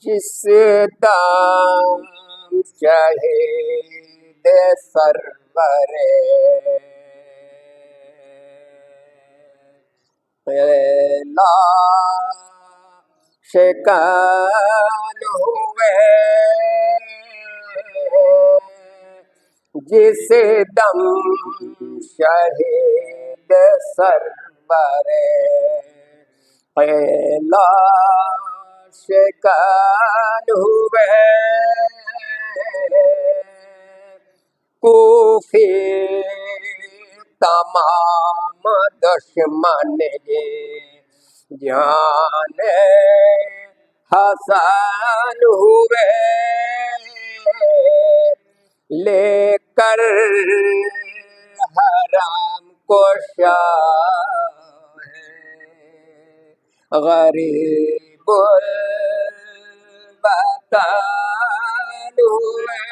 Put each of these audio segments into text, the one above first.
جس دام شہید سرور شکن ہوئے، جس دم شہید سرور شکن ہوئے، کوفی تمام دشمن جان حسن ہوئے، لے کر حرام کو شاہ غریب الوطن ہوئے،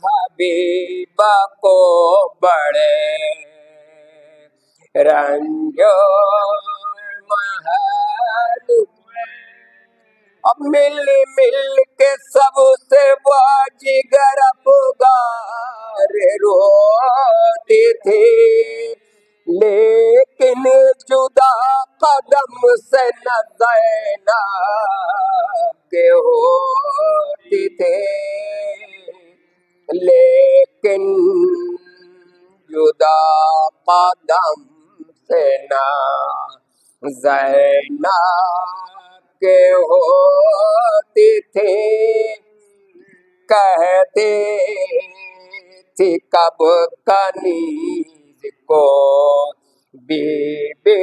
حبیبہ کو بڑے رنج و محن ہوئے، اب مل مل کے سب سے وہ جگر افگار روتی تھی، لیکن جدا قدم سے نہ زینب کے ہوتی تھی، لیکن جدا قدم سے نہ زینب کے ہوتی تھی، کہتی تھی کب کنیز کو بی بی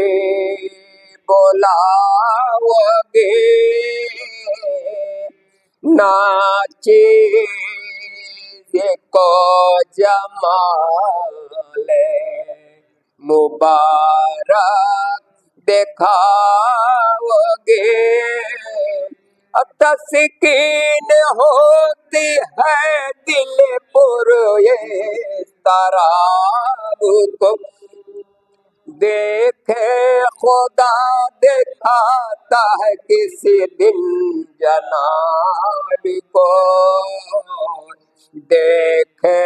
بلاؤ گے، ناچیز کو جمال مبارک دکھاؤ گے، تسکین ہوتی ہے دل پر اضطراب کو، دیکھے خدا دکھاتا ہے کسی دن جناب کو، دیکھے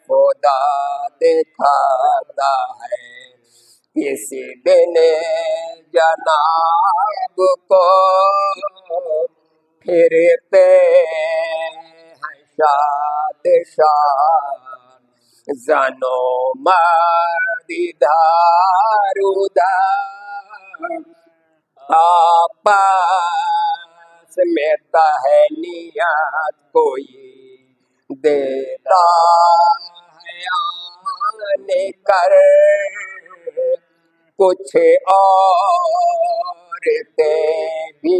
خدا دکھاتا ہے کسی دن جناب کو، پھرتے ہیں شاد شاد زن و مرد ادھر ادھر، آپس میں تہنیت کوئی دیتا ہے آنے کر، کچھ عورتیں بھی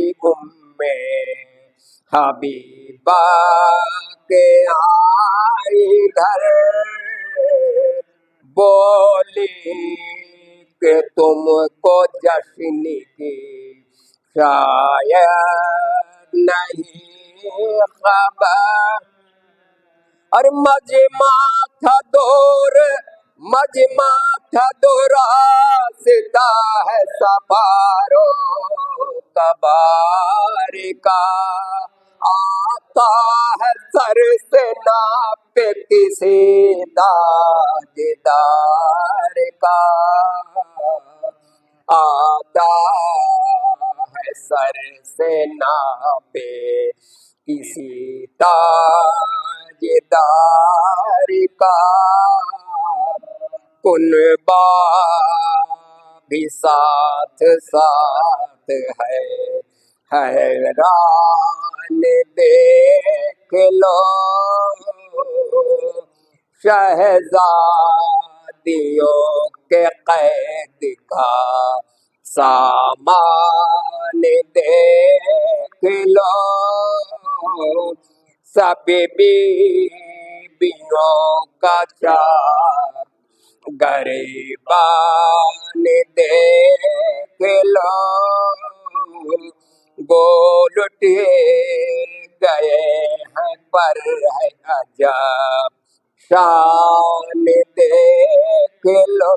حبیبہ کے آئی گھر، بولی کہ تم کو جشن کی شاید نہیں خبر، اور مجمع تھا راستہ ہے سفار و کبار کا، آتا ہے سر سے ناپ کسی تاجدار کا، آتا ہے سر سے ناپ کسی تاجدار کا، کنبہ بھی ساتھ ساتھ ہے، حیران دیکھ لو شہزادیوں کے قید کا سامان دیکھ لو، سب بیویوں کا چار گریبان دیکھ کے لوگ گولٹے گئے ہیں پر ہے عجب شان دیکھ لو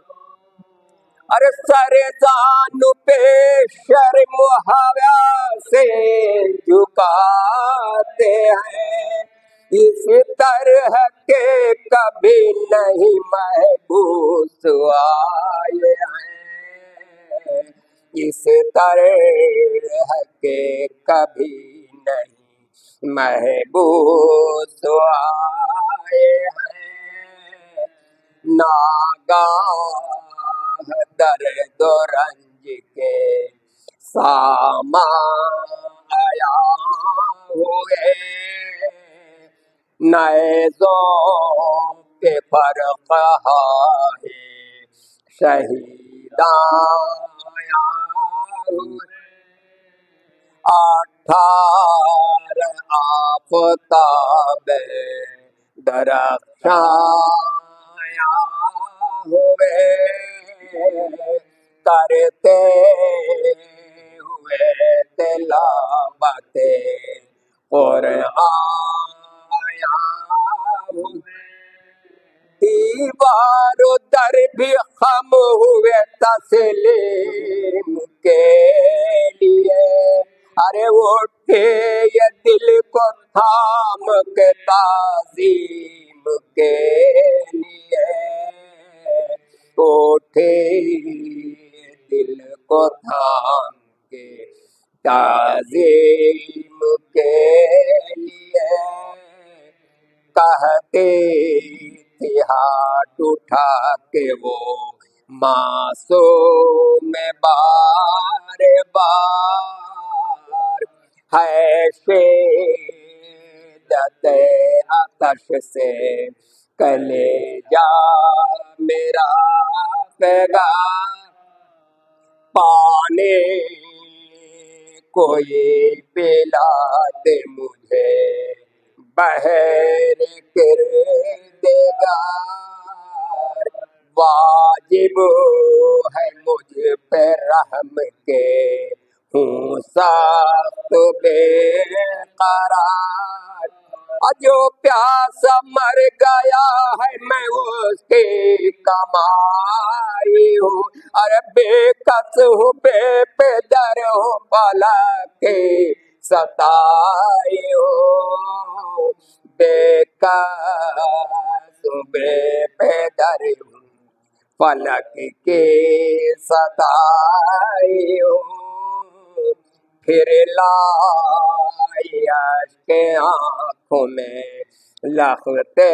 ارے سر زانو پہ شرم و حیا سے جھکاتے ہیں اس طرح کے کبھی نہیں محبوس آئے ہیں اس طرح کے کبھی نہیں محبوس آئے ہیں ناگاہ درد و رنج کے ساما آیا ہوئے نئے ذوق کے فرق ہے شہیدان آیا ہوئے 18 آفتاب درخشاں آیا ہوئے کرتے ہوئے تلاوت قرآن آیا ہوئے دیوار و در بھی خم ہوئے تسلیم کے لیے ارے اٹھے یہ دل کو تھام کے تعظیم کے لیے اٹھے دل کو تھام کے تعظیم کے لیے کہتے تھے ہاتھ اٹھا کے وہ معصوم بار بار ہے شدت آتش سے کلیجا میرا پیغام پانے کوئی پلا دے مجھے بہر کردگار واجب ہے مجھ پہ رحم کے ہوں سخت بے قرار جو پیاسا مر گیا ہے میں اس کی کمائی ہوں ارے بے کس ہوں بے پدر ہوں بالا کے ستائی ہوں بے کس ہوں بے پدر ہوں فلک کے ستائی ہوں پھر لائی اشک آنکھوں میں لختے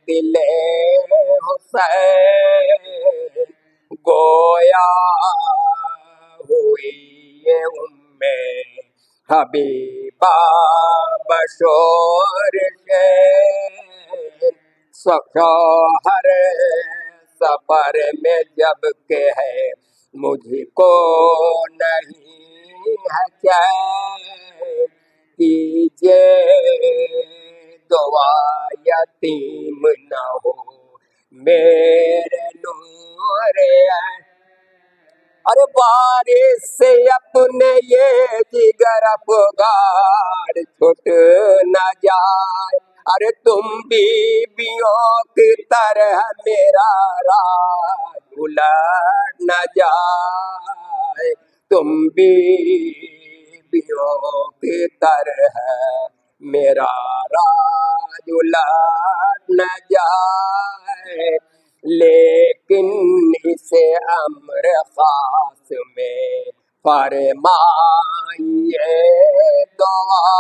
دل حسین گویا ہوئی یہ حبیبہ بشور شوہر سفر میں جب کہ ہے مجھ کو نہیں ہے چین کیجے دعا یتیم نہ ہو میرے نور ارے بارش سے اپنے یہ جگر افگار چھٹ نہ جائے ارے تم بیویوں کی طرح میرا راج الٹ نہ جائے تم بیویوں کی طرح میرا راج الٹ نہ جائے لیکن اسے امر خاص میں فرمائیے دعا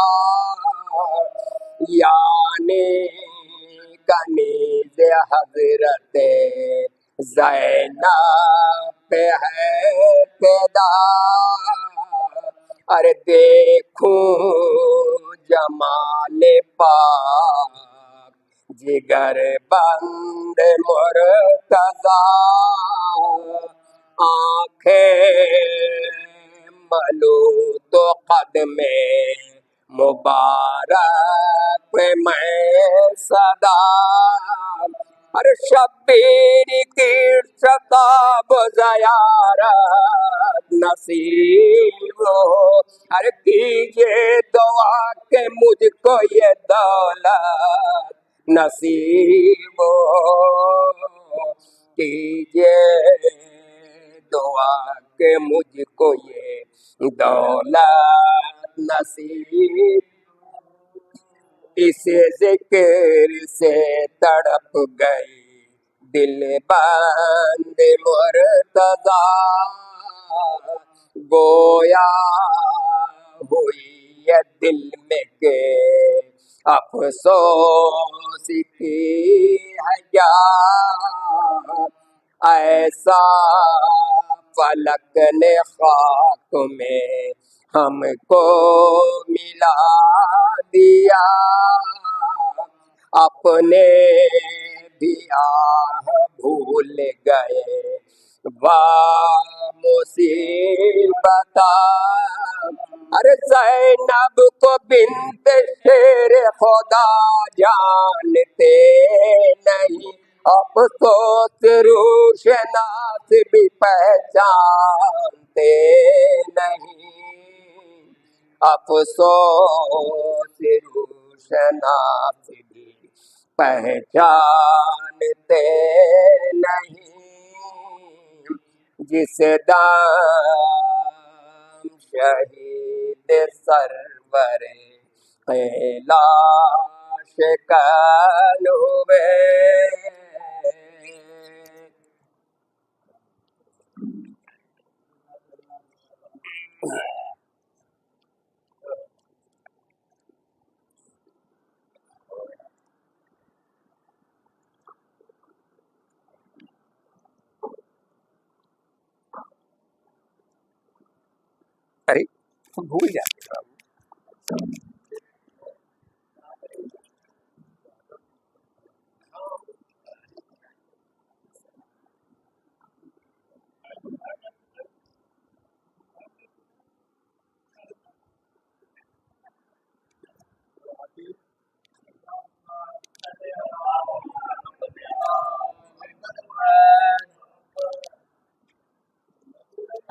یعنی کنیز حضرت زینب پہ ہے فدا ارے دیکھوں جمال پاک جگر بند مرتضی آنکھیں ملو تو قدم مبارک میں صدا ہر شبیر کی شتاب زیارت نصیب ہو. ارے کیجیے دعا کہ مجھ کو یہ دولت نصیب ہو. کیجیے دعا کہ مجھ کو یہ دولت نصیب. اس ذکر سے تڑپ گئی دل بند مرتضیٰ. گویا ہوئی ہے دل میں کہ افسوس کی ہے یا. ایسا فلک نے خاک میں ہم کو ملا دیا. اپنے بھی آہ بھول گئے مصیبت. ارے زینب کو بنت شیر خدا جانتے نہیں. افسوس روشناس بھی پہچانتے نہیں. افسوس روشناس بھی پہچانتے نہیں. جس دم شہید سرور کیلاش کل ہوئے. ارے بھول جاتے ہیں.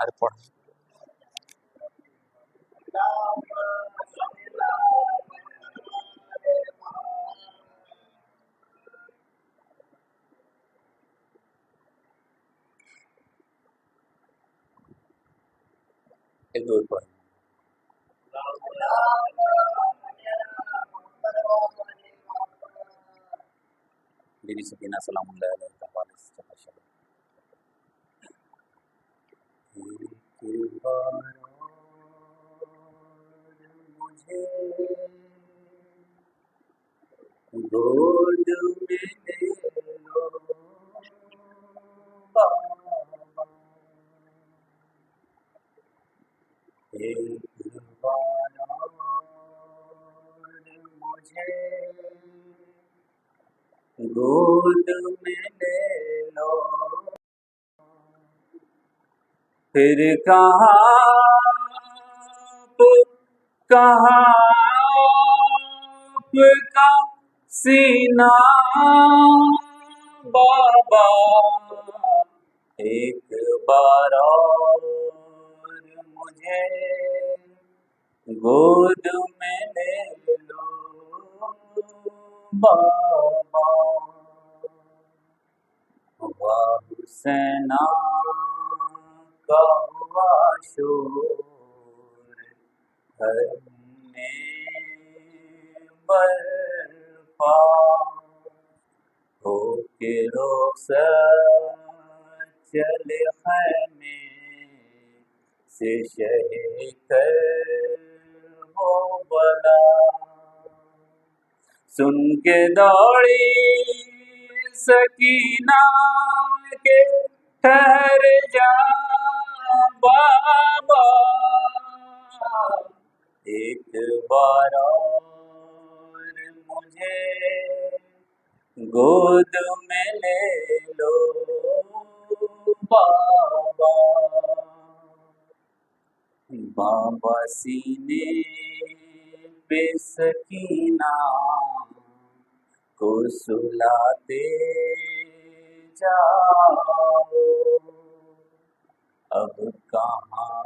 ارے پڑھ دور پڑھ. بی بی سکینہ سلام اللہ علیہ کا حوالے سے چلا چلو. ایک بار مجھے گود میں لے لو بابا. ایک بار مجھے گود میں لے لو. پھر کہاں کا سینہ بابا. ایک بار اور مجھے گود میں لے لو بابا. واہ حسینہ کا ہوا شور گھر میں برپا. ہو کے رخصت چلے خیمے سے شہ کر وہ بلا. سن کے دوڑی سکینہ کے ٹھہر جا بابا. ایک بار اور مجھے گود میں لے لو بابا. بابا سینے پہ سکینہ کو سلاتے جاؤ. اب کہاں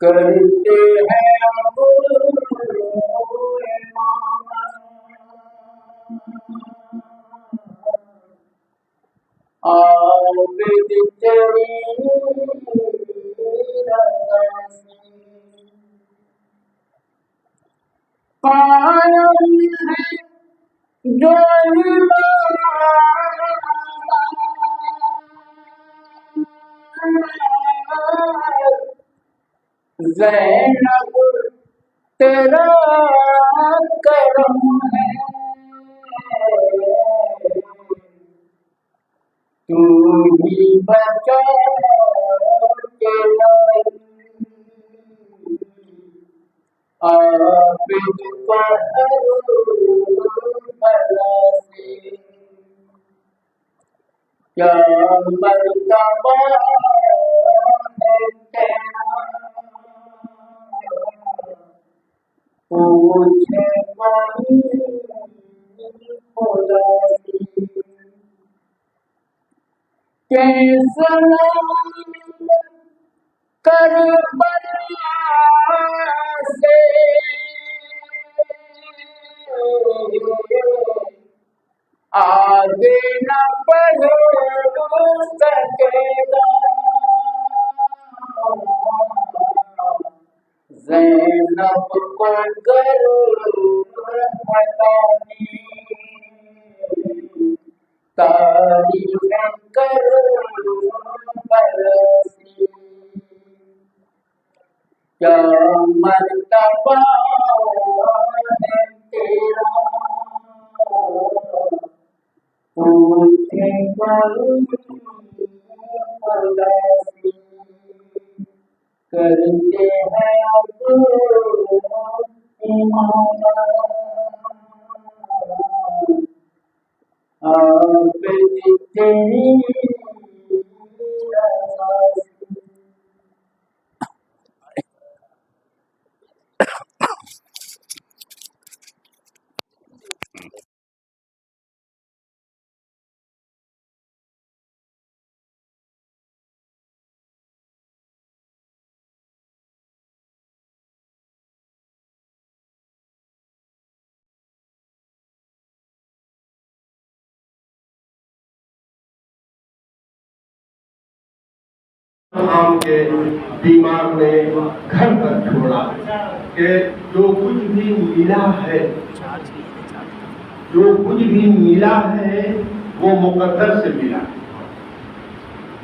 کرتے ہیں زینب تیرا کرم ہے تو ہی بچا کے لائی عابد بلا سے کیا مرتبہ ہے تیرا پوچھے مانی خدا سے کیسا کربلا سے آگے نہ بڑھ سکے گا زینب کو گر ہٹانی تاریخ برسی کیا مرتبہ ہے تیرا پوچھے خدا سے کرتے ہیں اب ایمان آپ تیری رضا سے ہم کے بیمار نے گھر پر چھوڑا کہ جو کچھ بھی ملا ہے وہ مقدر سے ملا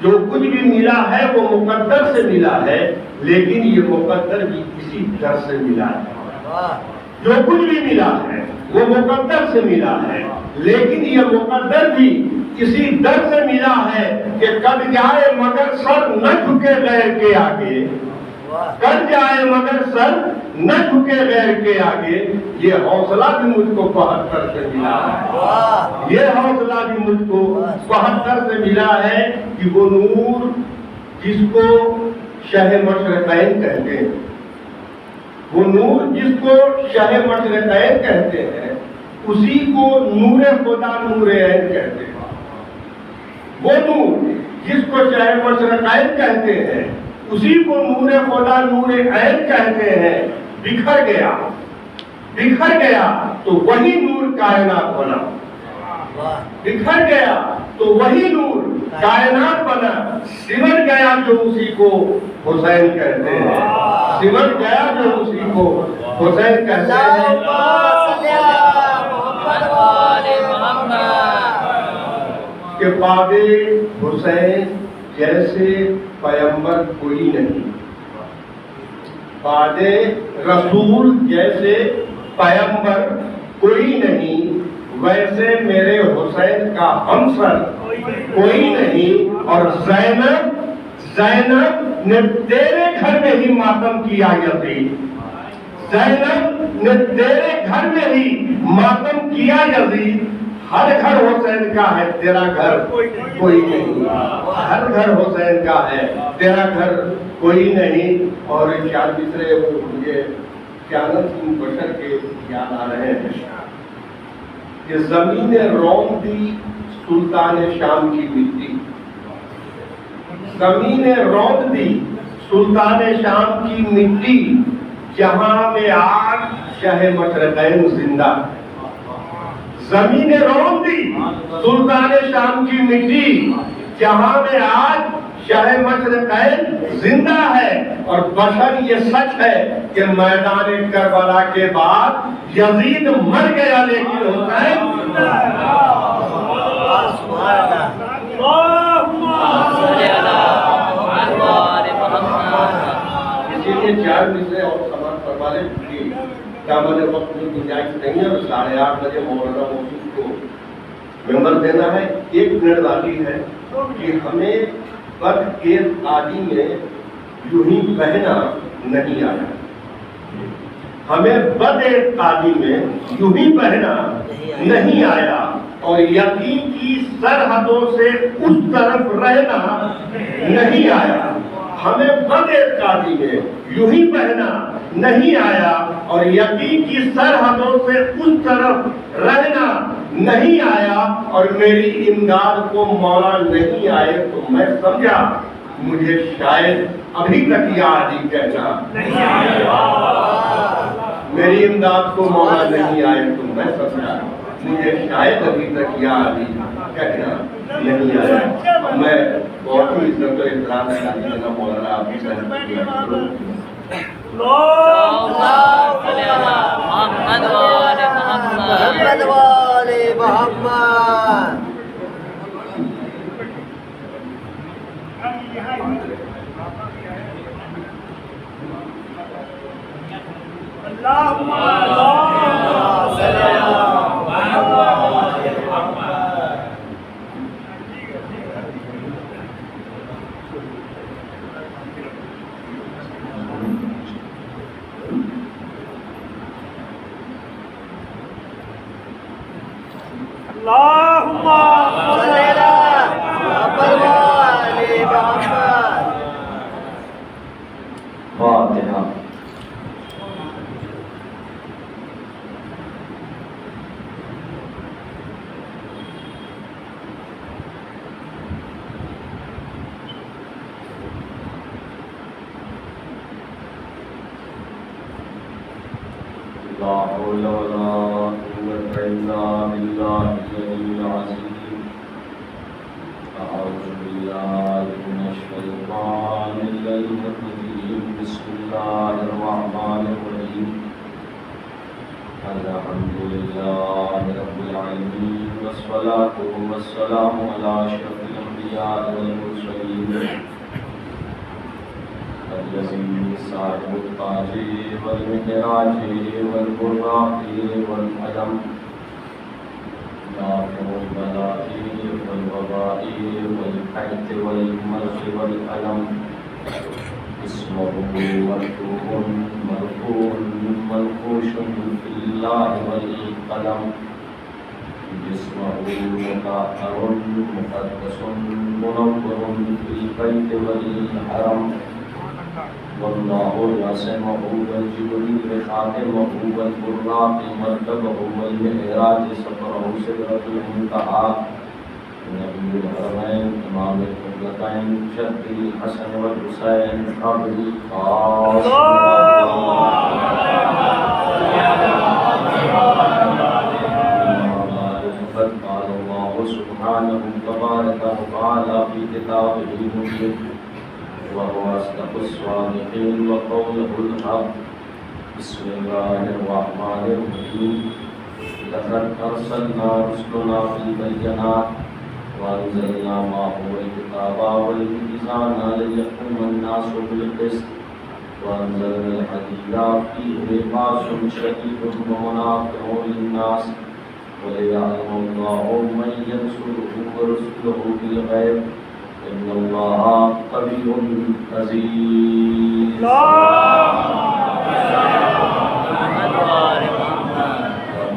جو کچھ بھی ملا ہے وہ مقدر سے ملا ہے لیکن یہ مقدر بھی کسی در سے ملا ہے جو کچھ بھی ملا ہے وہ مقدر سے ملا ہے لیکن یہ مقدر بھی کسی در سے ملا ہے کہ کٹ جائے مگر سر نہ جھکے غیر کے آگے کٹ جائے مگر سر نہ جھکے غیر کے آگے یہ حوصلہ بھی مجھ کو 72 سے ملا ہے یہ حوصلہ بھی مجھ کو 72 سے ملا ہے کہ وہ نور جس کو شہ مشرقین کہتے ہیں وہ نور جس کو شہ مشرقین کہتے ہیں اسی کو نور خدا نور عین کہتے ہیں وہ نور جس کو شہ مشرقین کہتے ہیں اسی کو نور خدا نور عین کہتے ہیں بکھر گیا تو وہی نور کائنات بنا بکھر گیا تو وہی نور کائنات بنا سمٹ گیا جو اسی کو حسین کہتے ہیں سمٹ گیا جو اسی کو حسین کہتے ہیں کہ بعد حسین جیسے پیغمبر کوئی نہیں بعد رسول جیسے پیغمبر کوئی نہیں، ویسے میرے حسین کا ہمسر کوئی نہیں، اور زینب نے تیرے گھر میں ہی ماتم کیا یزید، زینب نے تیرے گھر میں ہی ماتم کیا یزید، ہر گھر حسین کا ہے، تیرا گھر کوئی نہیں، ہر گھر حسین کا ہے، تیرا گھر کوئی نہیں۔ اور چار دوسرے مجھے قیامت بشر کے یاد آ رہے ہیں کہ زمین روم دی سلطان شام کی مٹی، زمین روم دی سلطان شام کی مٹی، جہاں میں آج شاہ مشرقین زندہ، زمین روم دی سلطان شام کی مٹی، جہاں میں آج شاہ مشرقین زندہ ہے، اور بشر یہ سچ ہے کہ میدان کربلا کے بعد یزید مر گیا لیکن حسین اسی لیے چار مصرے اور سماعت فرما لیں کہ دامن وقت میں گنجائش نہیں ہے، اور 8:30 بجے مولانا موجود کو ممبر دینا ہے۔ 1 منٹ باقی ہے کہ ہمیں بد اعتقادی میں یوں ہی بہنا نہیں آیا، ہمیں بد اعتقادی میں یوں ہی بہنا نہیں آیا، اور یقین کی سرحدوں سے اس طرف رہنا نہیں آیا، ہمیں بد اعتقادی میں یوں ہی بہنا نہیں آیا، اور یقین کی سرحدوں سے اس طرف رہنا نہیں آیا، اور میری امداد کو مولا نہیں آئے تو میں سمجھا مجھے شاید ابھی تک یاد ہی کہنا نہیں آیا، میری امداد کو مولا نہیں آئے تو میں سمجھا مجھے شاید ابھی تک یاد ہی کہنا نہیں آیا۔ میں بہت ہی عزت و احترام سے جناب مولانا آپ کی محمد والے محمد۔ اللہم صلی علی محمد۔ اللہم صلی علی محمد والے محمد۔ فاتحہ۔ لا حول ولا قوة إلا بالله العلي العظيم۔ أعوذ بالله من الشيطان الرجيم، بسم الله الرحمن الرحيم۔ الحمد لله رب العالمين، والصلاة والسلام على أشرف الأنبياء والمرسلين، الذي صاحب التاج والمعراج والبراق والعلم، نافع البلاء والوباء والحيث والمرض والألم، اسمه مكتوب مرفوع منقوش في الله والقلم، جسمه مطهر مقدس منور في البيت والحرم، والله يعصمه والجبريل خاتمه والبراق مركبه والمعراج سفره سدرة المنتهى، نبي الحرمين إمام القبلتين شد الحسن والحسين أبي القاسم قال الله سبحانه تبارك وتعالى في كتابه المبين، وهو أصدق الصادقين وقوله الحق، بسم الله الرحمن الرحيم، لقد أرسلنا رسلنا بالبينات وأنزلنا معهم الكتاب والميزان ليقوم الناس بالقسط وأنزلنا الحديد فيه بأس شديد ومنافع للناس وليعلم الله من ينصره ورسله بالغيب إن الله قوي عزيز.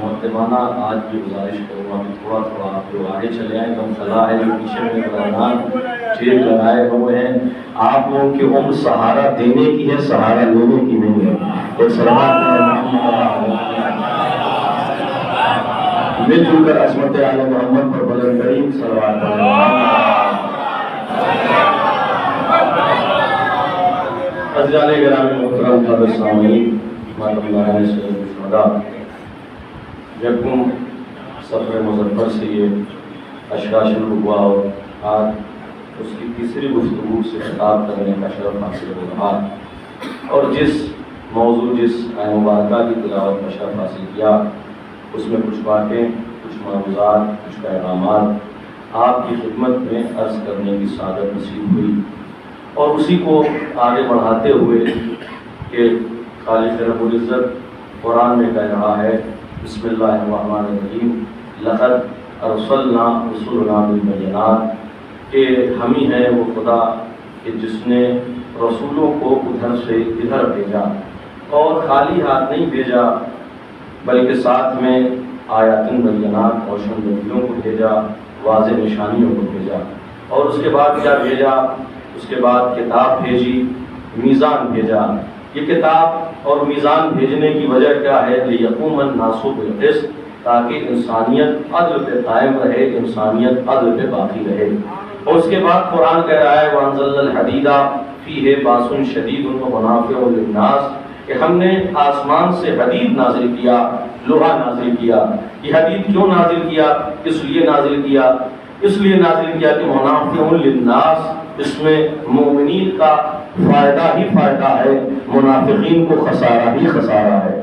محترمانہ آج کی گزارش کروں گا کہ تھوڑا آپ لوگ آگے چلے آئیں. کم صلاح ہے جو پیچھے میں برادران چیر لگائے ہوئے ہیں. آپ لوگوں کی عمر سہارا دینے کی ہے، سہارا لینے کی نہیں ہے. ایک سلامت مل جل کر عظمت آل محمد پر بلند ترین صلوات پڑھیں. عزیزان گرامی محترم حضرت سامعین، مہمان شہداء، یکم سفر مظفر سے یہ اشرا شروع ہوا اور آج اس کی تیسری گفتگو سے خطاب کرنے کا شرف حاصل ہو رہا. اور جس موضوع، جس آیت مبارکہ کی تلاوت کا شرف حاصل کیا، اس میں کچھ باتیں، کچھ معجزات، کچھ پیغامات آپ کی خدمت میں عرض کرنے کی سعادت نصیب ہوئی. اور اسی کو آگے بڑھاتے ہوئے کہ خالق رب العزت قرآن میں کہہ رہا ہے بسم اللہ الرحمن الرحیم لقد ارسلنا رسولنا بالبینات، کہ ہم ہی ہیں وہ خدا کہ جس نے رسولوں کو ادھر سے ادھر بھیجا، اور خالی ہاتھ نہیں بھیجا بلکہ ساتھ میں آیات بینات روشن دلیلوں کو بھیجا، واضح نشانیوں کو بھیجا. اور اس کے بعد کیا بھیجا؟ اس کے بعد کتاب بھیجی، میزان بھیجا. یہ کتاب اور میزان بھیجنے کی وجہ کیا ہے؟ لیقوم الناس بالقسط، تاکہ انسانیت عدل پہ قائم رہے، انسانیت عدل پہ باقی رہے. اور اس کے بعد قرآن کہہ رہا ہے وَأَنزَلْنَا الْحَدِيدَ فِيهِ بَأْسٌ شَدِيدٌ وَمَنَافِعُ لِلنَّاسِ، کہ ہم نے آسمان سے حدید نازل کیا، لوہا نازل کیا. یہ حدید کیوں نازل کیا؟ اس لیے نازل کیا کہ منافع للناس، اس میں مومنین کا فائدہ ہی فائدہ ہے، منافقین کو خسارہ ہی خسارہ ہے.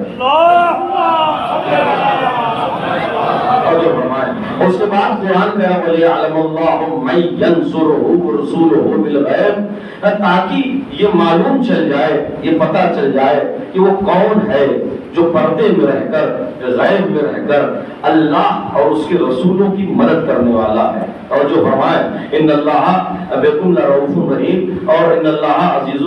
اور جو فرمائے اس کے بعد قرآن کہہ رہا وَلِيَعْلَمَ اللَّهُ مَن يَنصُرُهُ وَرُسُولُهُ بِالْغَيْبِ، تاکہ یہ معلوم چل جائے، یہ پتہ چل جائے کہ وہ کون ہے جو پردے میں رہ کر، غیب میں رہ کر اللہ اور اس کے رسولوں کی مدد کرنے والا ہے. اور جو فرمائے ان اللہ بكم لرؤوف رحیم، اور ان اللہ عزیز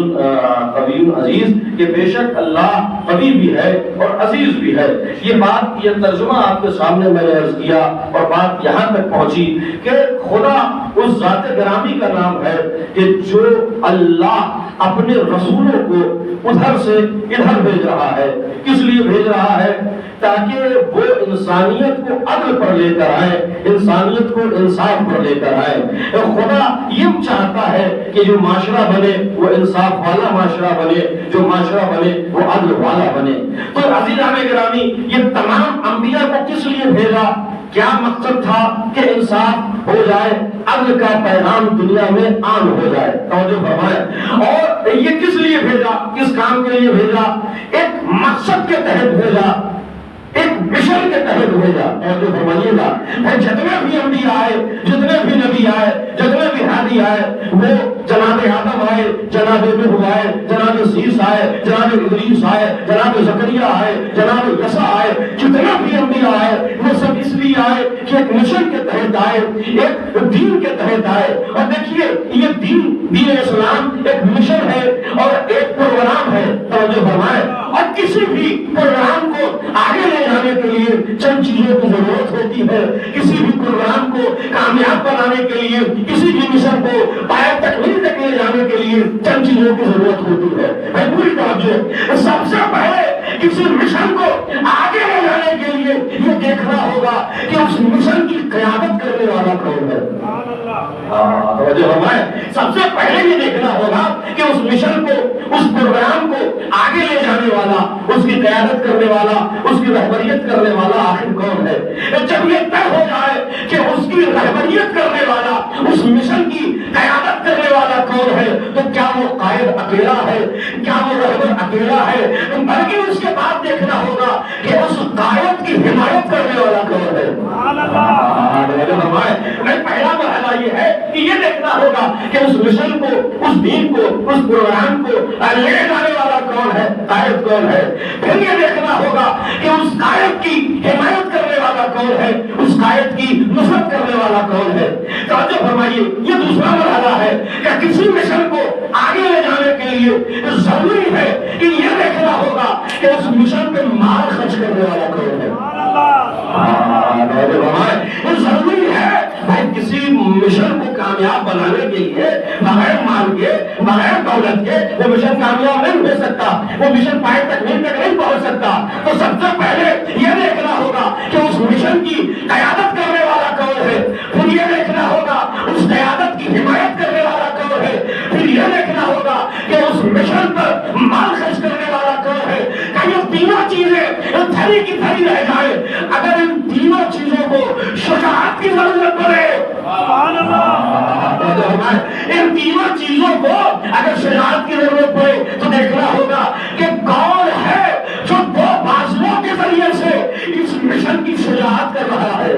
قوی عزیز، کہ بے شک اللہ قوی بھی ہے اور عزیز بھی ہے. یہ بات، یہ ترجمہ آپ کے سامنے میں نے عرض کیا اور بات یہاں تک پہنچی کہ خدا اس ذات گرامی کا نام ہے کہ جو اللہ اپنے رسولوں کو ادھر سے ادھر بھیج رہا ہے. کس لیے بھیج رہا ہے؟ تاکہ وہ انسانیت کو عدل پر لے کر آئے، انسانیت کو انصاف پر لے کر آئے. خدا یہ چاہتا ہے کہ جو معاشرہ بنے وہ انصاف والا معاشرہ بنے، جو معاشرہ بنے وہ عدل والا بنے. تو عزیزان گرامی، یہ تمام انبیاء کو کس لیے بھیجا؟ کیا مقصد تھا؟ کہ انصاف ہو جائے، عدل کا پیغام دنیا میں عام ہو جائے. توجہ فرمائے. اور یہ کس لیے بھیجا؟ کس کام کے لیے بھیجا؟ ایک مقصد کے تحت بھیجا، ایک مشن کے تحت بھیجا. اور جو فرمائیے گا جتنے بھی انبیاء آئے، جتنے بھی نبی آئے، جتنے بھی ہادی آئے، وہ جناب آدم آئے، جناب نوح آئے، جناب سیس آئے، جناب ادریس آئے، جناب زکریا آئے، جناب یسع آئے، جتنے بھی انبیاء آئے وہ سب اس لیے آئے کہ ایک مشن کے تحت آئے، ایک دین کے تحت آئے. اور دیکھیے یہ دین اسلام ایک مشن ہے اور ایک پروگرام ہے. توجہ فرمائے. اور کسی بھی پروگرام کو آگے لے جانے کے لیے چند چیزوں کی ضرورت ہوتی ہے. کسی بھی پروگرام کو کامیاب بنانے کے لیے، کسی بھی مشن کو پائے تکمیل تک لے جانے کے لیے چند چیزوں کی ضرورت ہوتی ہے. پوری توجہ. سب سے پہلے کسی مشن کو آگے لے جانے کے لیے یہ دیکھنا ہوگا کہ اس مشن کی قیادت کرنے والا کون ہے. سب سے پہلے یہ دیکھنا ہوگا کہ اس مشن کو، اس پروگرام کو آگے لے جانے والا، اس کی قیادت کرنے والا، اس کی رہبریت کرنے والا آخر کون ہے. جب یہ طے ہو جائے کہ اس کی رہبریت کرنے والا، اس مشن کی قیادت کرنے والا کون ہے، تو کیا وہ قائد اکیلا ہے؟ کیا وہ رہبر اکیلا ہے؟ بلکہ اس کے بعد دیکھنا ہوگا کہ اس قائد کی حمایت کرنے والا کون ہے. پہلا مرحلہ یہ ہے کہ یہ دیکھنا دیکھنا ہوگا کہ اس مشن کو، اس دین کو، اس پروگرام کو لے جانے والا کون ہے، قائد کون ہے. پھر یہ دیکھنا ہوگا کہ اس قائد کی حمایت کرنے والا کون ہے، اس قائد کی نصرت کرنے والا کون ہے. توجہ فرمائیے، یہ دوسرا مرحلہ ہے کہ کسی مشن کو آگے لے جانے کے لیے ضروری ہے کہ یہ دیکھنا ہوگا کہ اس مشن پہ مال خرچ کرنے والا کون ہے. ضروری ہے بھائی کسی مشن کو کامیاب بنانے کے لیے بغیر مال کے، بغیر دولت کے وہ مشن کامیاب نہیں ہو سکتا، وہ مشن پائے تکمیل تک نہیں پہنچ سکتا. تو سب سے پہلے یہ دیکھنا ہوگا کہ اس مشن کی قیادت کرنے والا کون ہے، پھر یہ دیکھنا ہوگا اس قیادت کی حمایت کرنے والا کون ہے، پھر یہ دیکھنا ہوگا کہ اس مشن پر مال خرچ کرنے والا کون ہے. کہ یہ تینوں چیزیں دھری کی دھری رہ جائے. اگر ان تینوں چیزوں کو شجاعت کی ضرورت پڑے، ان تینوں چیزوں کو اگر شجاعت کی ضرورت پڑے تو دیکھنا ہوگا کہ کون ہے جو دو بازوؤں کے ذریعے سے اس مشن کی شجاعت کر رہا ہے،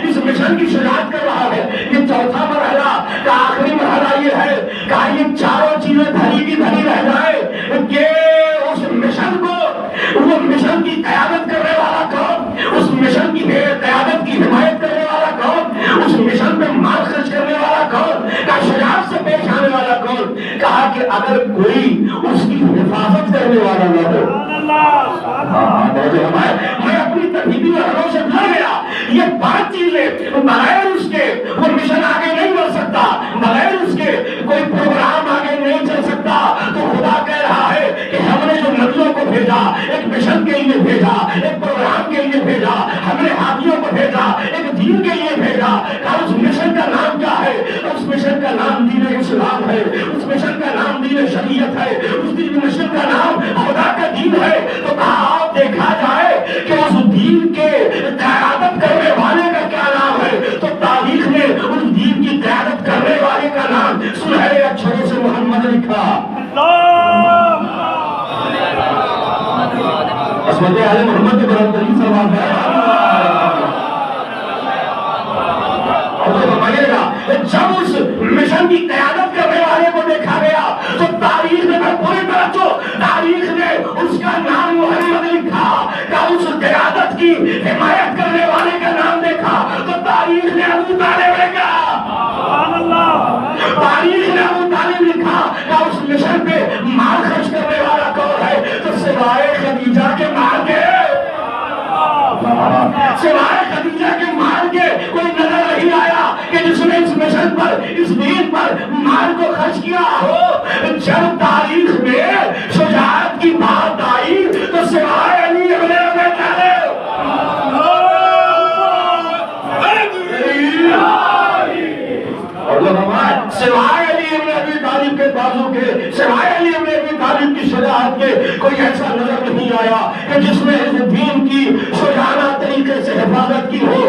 اس مشن کی شجاعت کر رہا ہے. یہ چوتھا مرحلہ کا آخری مرحلہ یہ ہے کہ یہ چاروں چیزیں دھری کی دھری رہ جائے کہ اس مشن کو، وہ مشن کی قیادت کرنے والا کون، اس مشن کی قیادت کی حمایت کرنے والا کون، اس مشن پہ مال خرچ کرنے والا کون، کا شجاعت سے پیش آنے والا کون. کہا کہ اگر کوئی اس کی حفاظت کرنے والا نہ ہو. میں اپنی تربیتی مرحلوں سے گزر گیا. یہ 5 چیزیں بغیر اس کے وہ مشن آگے نہیں بڑھ سکتا، بغیر اس کے کوئی پروگرام آگے نہیں چل سکتا. تو خدا کہہ رہا ہے کہ ہم نے جو نبیوں کو بھیجا، ایک مشن کے لیے بھیجا، ایک پروگرام کے لیے بھیجا، ہم نے حامیوں کو بھیجا، ایک دین کے لیے بھیجا. اس مشن کا نام کیا ہے؟ اس مشن کا نام دین اسلام ہے، اس مشن کا نام دین شریعت ہے، اس مشن کا نام خدا کا دین ہے. تو کہا آپ دیکھا جائے کہ اس دین کے قیادت کرنے والے کا کیا نام ہے. تو تاریخ میں اس دین کی قیادت کرنے والے کا نام سنہرے اچھروں سے محمد لکھا. عصمت آل محمد کے برابری سلام ہے. جب اس مشن کی قیادت کرنے والے کو دیکھا گیا تو تاریخ میں پوری طرح تو تاریخ نے اس کا نام محمد لکھا. کہ اس قیادت کی حمایت کرنے والے کا نام دیکھا تو تاریخ نے ابو طالب لکھا. تاریخ نے ابو طالب لکھا. کہ اس مشن پہ مال خرچ کرنے والا کون ہے؟ تو سوائے خدیجہ کے مال کے، سوائے خدیجہ کے مال کے کوئی نظر نہیں آیا کہ جس نے اس مشن پر، اس دین پر مال کو خرچ کیا ہو. جب تاریخ میں شجاعت کی بات آئی تو سوائے علی ابن ابی طالب، سوائے علی ابن ابی طالب کے بازو کے، سوائے علی ابن ابی طالب کی شجاعت کے کوئی ایسا نظر نہیں آیا کہ جس نے اس دین کی شجاعانہ طریقے سے حفاظت کی ہو.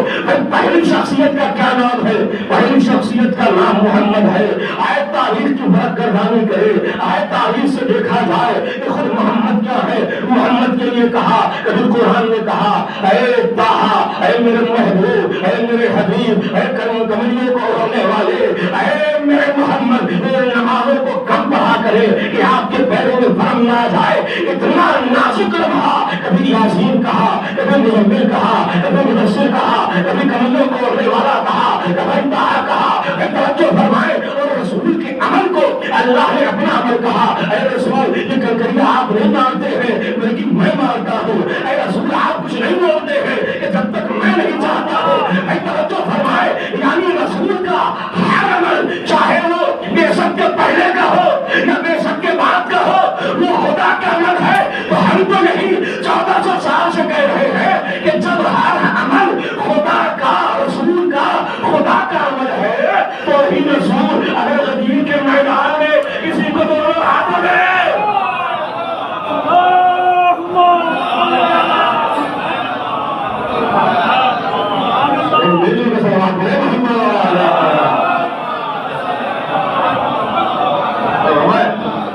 پہلی شخصیت کا کیا نام ہے؟ پہلی شخصیت کا نام محمد ہے. آئے تاریخ کی بات گردانی کرے، آئے تاریخ سے دیکھا جائے کہ خود محمد کیا ہے. محمد کے لیے کہا، کبھی قرآن نے کہا اے طٰہٰ، اے میرے محبوب، اے میرے حبیب، اے کملیوں کو ہونے والے، اے میرے محمد، میرے نمازوں کو کم پڑھا کرے کہ آپ کے پیروں میں بھرم نہ آ جائے. اتنا نازک رہا. کبھی یاسین کہا، کبھی مزمل کہا، کبھی مدثر کہا، کبھی کملیوں کو ہونے والا کہا، کبھی طٰہٰ کہا. توجہ فرمائے. اور رسول کے عمل کو اللہ نے اپنا عمل کہا. اے رسول، یہ کنکریاں آپ نہیں مانتے ہیں بلکہ میں مانتا ہوں. اے رسول، آپ کچھ نہیں بولتے ہیں کہ جب تک میں نہیں چاہتا ہوں. اے توجہ فرمائے. یعنی رسول کا ہر عمل، چاہے وہ بے شک کے پہلے کا ہو یا بے شک کے بعد کا ہو، وہ خدا کا عمل ہے. تو ہم تو یہی 1400 سال سے کہہ رہے ہیں کہ جب ہر عمل خدا کا، رسول کا، خدا کا عمل ہے تو ہی رسول اگر غدیر کے میدان میں کسی کو دونوں ہاتھوں میں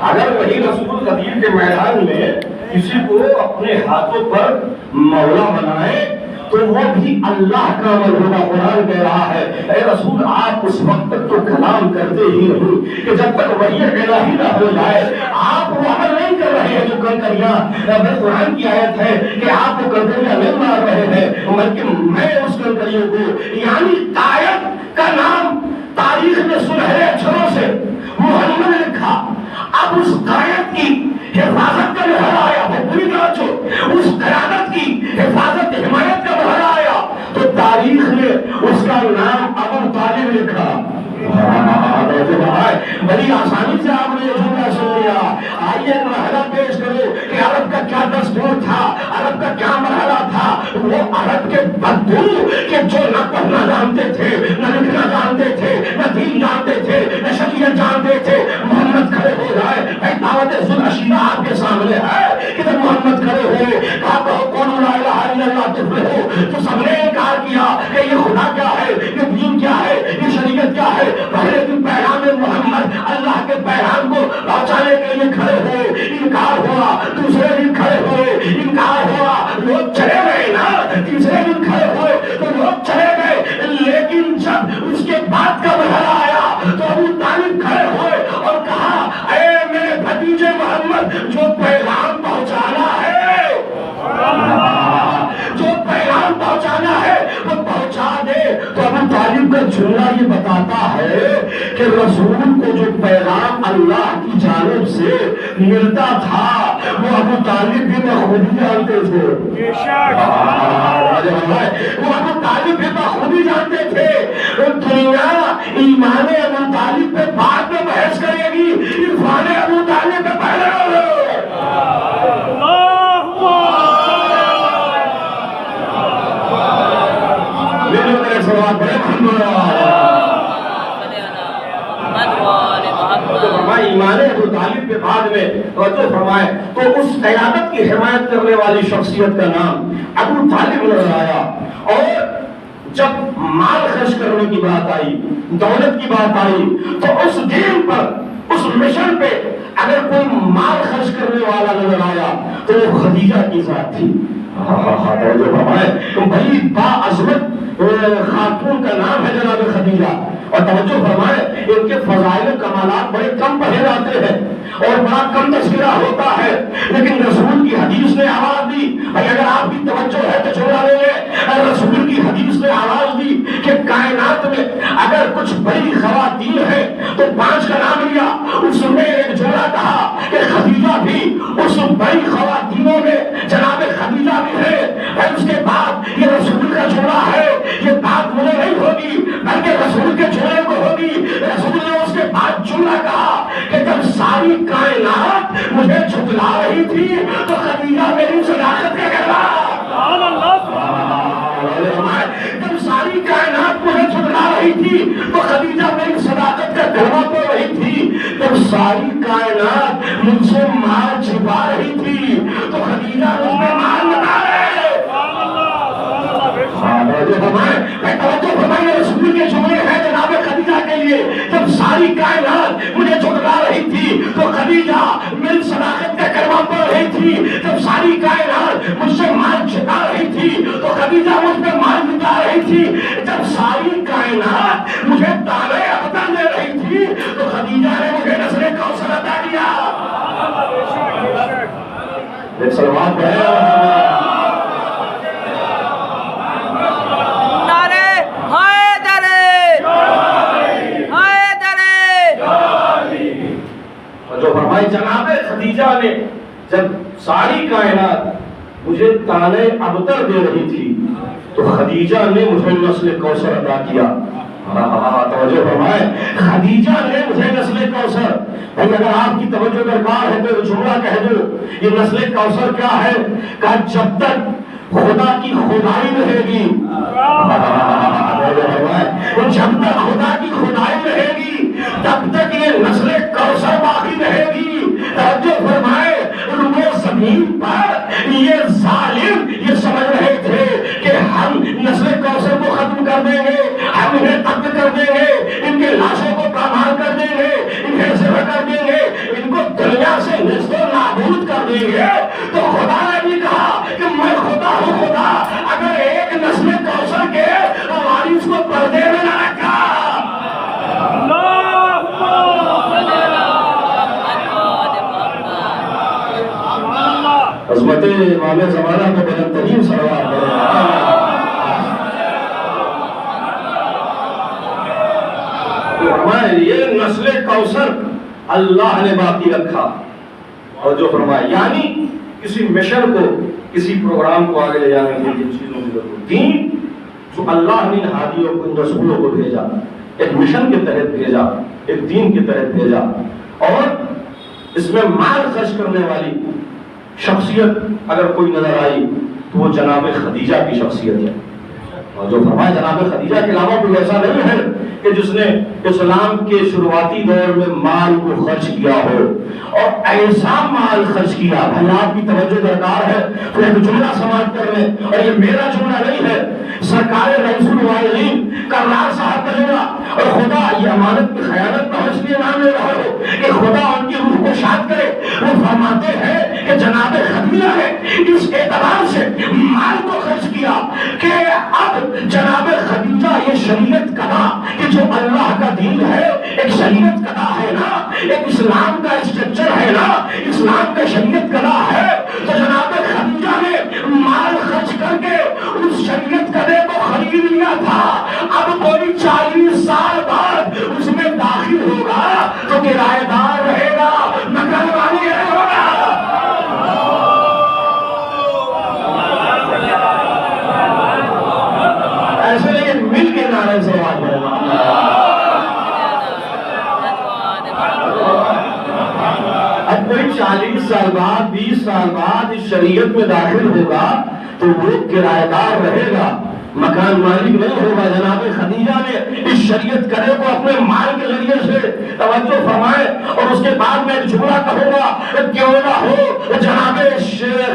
اگر وہی رسول غدیر کے میدان میں کسی کو اپنے ہاتھوں پر مولا بنائے تو وہ بھی اللہ کا عمل ہوگا. قرآن کہہ رہا ہے اے رسول آپ اس وقت تک تو کلام کرتے ہی نہیں کہ جب تک وحی الہی نہ ہو جائے. آپ وہ عمل نہیں کر رہے ہیں جو کنکریاں قرآن کی آیت ہے کہ آپ وہ کنکریاں نہیں مار رہے ہیں بلکہ میں اس کنکریوں کو یعنی قائد کا نام تاریخ میں سنہرے اچھروں سے محمد نے لکھا. اب اس قائد کی حفاظت کا مرحلہ آیا وہ پوری طرح چھو اس قیادت کی حفاظت حمایت کا مرحلہ آیا تو تاریخ نے اس کا نام ابو طالب لکھا. بڑی آسانی سے آپ نے یہ جملہ سن لیا. آئیے مرحلہ پیش کرو کہ عرب کا کیا دستور تھا, عرب کا کیا مرحلہ تھا. وہ عرب کے بدو کہ جو نہ پڑھنا جانتے تھے, نہ لکھنا جانتے تھے, نہ دین جانتے تھے, نہ شریعت جانتے تھے. محمد کھڑے ہو جائے بھائی دعوت ذوالعشیرہ آپ کے سامنے ہے کہ جب محمد کھڑے ہوئے کہا کہو قولوا لا الہ الا اللہ تفلحوا تو سب نے انکار کیا کہ یہ خدا کیا ہے, یہ دین کیا ہے, یہ شریعت کیا ہے. پہلے دن پیغام محمد اللہ کے پیغام کو پہنچانے کے لیے کھڑے ہوئے, انکار ہوا. دوسرے دن کھڑے ہوئے, انکار ہوا. لوگ چلے گئے نا, تیسرے دن کھڑے ہوئے تو لوگ چلے گئے. لیکن جب اس کے بعد کا مرحلہ آیا تو ابو طالب کھڑے ہوئے اور کہا اے میرے بھتیجے محمد جو پیغام پہنچانا ہے, جو پیغام پہنچانا ہے وہ پہنچا دے. تو ابو طالب کا جملہ یہ بتاتا ہے کہ رسول کو جو پیغام اللہ کی جانب سے ملتا تھا وہ ابو طالب بھی بخوبی جانتے تھے. وہ ابو طالب بھی بخوبی جانتے تھے. دنیا ایمان ابو طالب پہ بعد میں بحث کرے گی, عرفان ابو طالب پہ پہلے ایمان ابو طالب کے بعد میں توجہ فرمائے تو اس قیادت کی حمایت کرنے والی شخصیت کا نام ابو طالب نظر آیا. اور جب مال خرچ کرنے کی بات آئی, دولت کی بات آئی تو اس دین پر, اس مشن پہ اگر کوئی مال خرچ کرنے والا نظر آیا تو وہ خدیجہ کی ذات تھی. بھائی با عظمت خاتون کا نام ہے جناب خدیجہ. اور توجہ فرمائے ان کے فضائل و کمالات بڑے کم پڑھے جاتے ہیں اور بڑا کم تذکرہ ہوتا ہے, لیکن رسول کی حدیث نے آواز دی. بھائی اگر آپ کی توجہ ہے تو چھوڑا لے لیں. رسول کی حدیث نے آواز دی کہ کائنات میں اگر کچھ بڑی خواتین ہیں تو 5 کا نام لیا. اس میں ایک جملہ کہا کہ خدیجہ بھی اس بڑی خواتینوں میں جناب خدیجہ بھی ہے. اس کے بعد یہ رسول کا جملہ ہے, یہ بات مجھے نہیں ہوگی بلکہ رسول کے جملے کو ہوگی. رسول نے اس کے بعد جملہ کہا کہ جب ساری کائنات مجھے جھٹلا رہی تھی تو خدیجہ میری صداقت کا گواہ. جب ساری کائنات مجھے جھٹلا رہی تھی تو خدیجہ میری صداقت کا گواہ تو رہی تھی. جب ساری کائنات مجھ سے مال چھپا رہی تھی تو خدیجہ مجھ میں مال لگا رہے. رسول کے جملے ہیں جناب خدیجہ کے لیے. جب ساری کائنات مجھے جھٹلا رہی تھی تو خدیجہ میری صداقت کا کلمہ پڑھ رہی تھی. جب ساری کائنات مجھ سے مال چھپا رہی تھی تو خدیجہ مجھ پہ مال لٹا رہی تھی. جب ساری کائنات مجھے تانے ابتر دے رہی تھی تو خدیجہ نے مجھے نسل کوثر عطا کیا. ایک سلوات پڑھیں. جو فرمائی جناب خدیجہ نے جب ساری کائنات مجھے تانے ابتر دے رہی تھی تو خدیجہ نے مجھے نسل کوثر عطا کیا. توجہ فرمائے خدیجہ نے مجھے نسل کوثر. بھائی اگر آپ کی توجہ درکار ہے تو جملہ کہہ دو یہ نسل کوثر کیا ہے. کہ جب تک خدا کی خدائی رہے گی, جب تک خدا کی خدائی رہے گی تب تک یہ نسل کوثر باقی رہے گی. توجہ فرمائے روئے زمین پر یہ ظالم یہ سمجھ رہے تھے کہ ہم نسل کوثر کو ختم کر دیں گے, ہم انہیں قتل کر دیں گے, ان کے لاشوں کو پامال کر دیں گے, انہیں ذبح کر دیں گے, ان کو دنیا سے نیست و نابود کر دیں گے. تو خدا نے بھی کہا کہ میں خدا ہوں. خدا اگر ایک عظمت امام زمانہ کو بلند ترین صلوات پڑھیں۔ فرمائے یہ نسل کوثر اللہ نے باقی رکھا، اور جو فرمایا یعنی کسی مشن کو، کسی پروگرام کو آگے لے جانے کے لیے چیزوں کی ضرورت، دین جو اللہ نے ان ہادیوں کو، ان رسولوں کو بھیجا، ایک مشن کے تحت بھیجا، ایک دین کے تحت بھیجا، اور اس میں مال خرچ کرنے والی شخصیت اگر کوئی نظر آئی تو وہ جناب خدیجہ کی شخصیت ہے۔ اور جو فرمایا جناب خدیجہ کے علاوہ کوئی ایسا نہیں ہے کہ جس نے اسلام کے شروعاتی دور میں مال کو خرچ کیا ہو، اور ایسا مال خرچ کیا۔ بھائی آپ کی توجہ درکار ہے، تو ایک جملہ سماعت کر لیں، اور یہ میرا جملہ نہیں ہے، سرکار رئیس الوالدین کرار صاحب کا جملہ، اور خدا یہ امانت کی خیانت نہ ہو اس لیے نام لے رہا ہو کہ خدا ان کی روح کو شاد کرے، وہ فرماتے ہیں کہ جناب خدیجہ نے اس اعتبار سے مال کو خرچ کیا کہ اب جناب خدیجہ یہ شریعت کہا کہ جو اللہ کا دین ہے، ایک شریعت کہا ہے نا، ایک اسلام کا اسٹرکچر ہے نا، اسلام کا شریعت کہا ہے، تو جناب خدیجہ نے مال خرچ کر کے اس شریعت کدے کو خرید لیا تھا۔ اب کوئی 40 سال بعد اس میں داخل ہوگا تو کرایہ دار رہے گا، مکان والی رہے گا۔ ایسے لیکن مل کے نعرے سے آواز بڑھنا۔ اب کوئی 40 سال بعد، 20 سال بعد اس شریعت میں داخل ہوگا تو وہ کرایہ دار رہے گا، مکان مالک نہیں ہوگا۔ جناب خدیجہ نے اس شریعت کرے کو اپنے مال کے ذریعے سے توجہ فرمائے، اور اس کے بعد میں ایک جملہ کہوں گا، کیوں نہ ہو جناب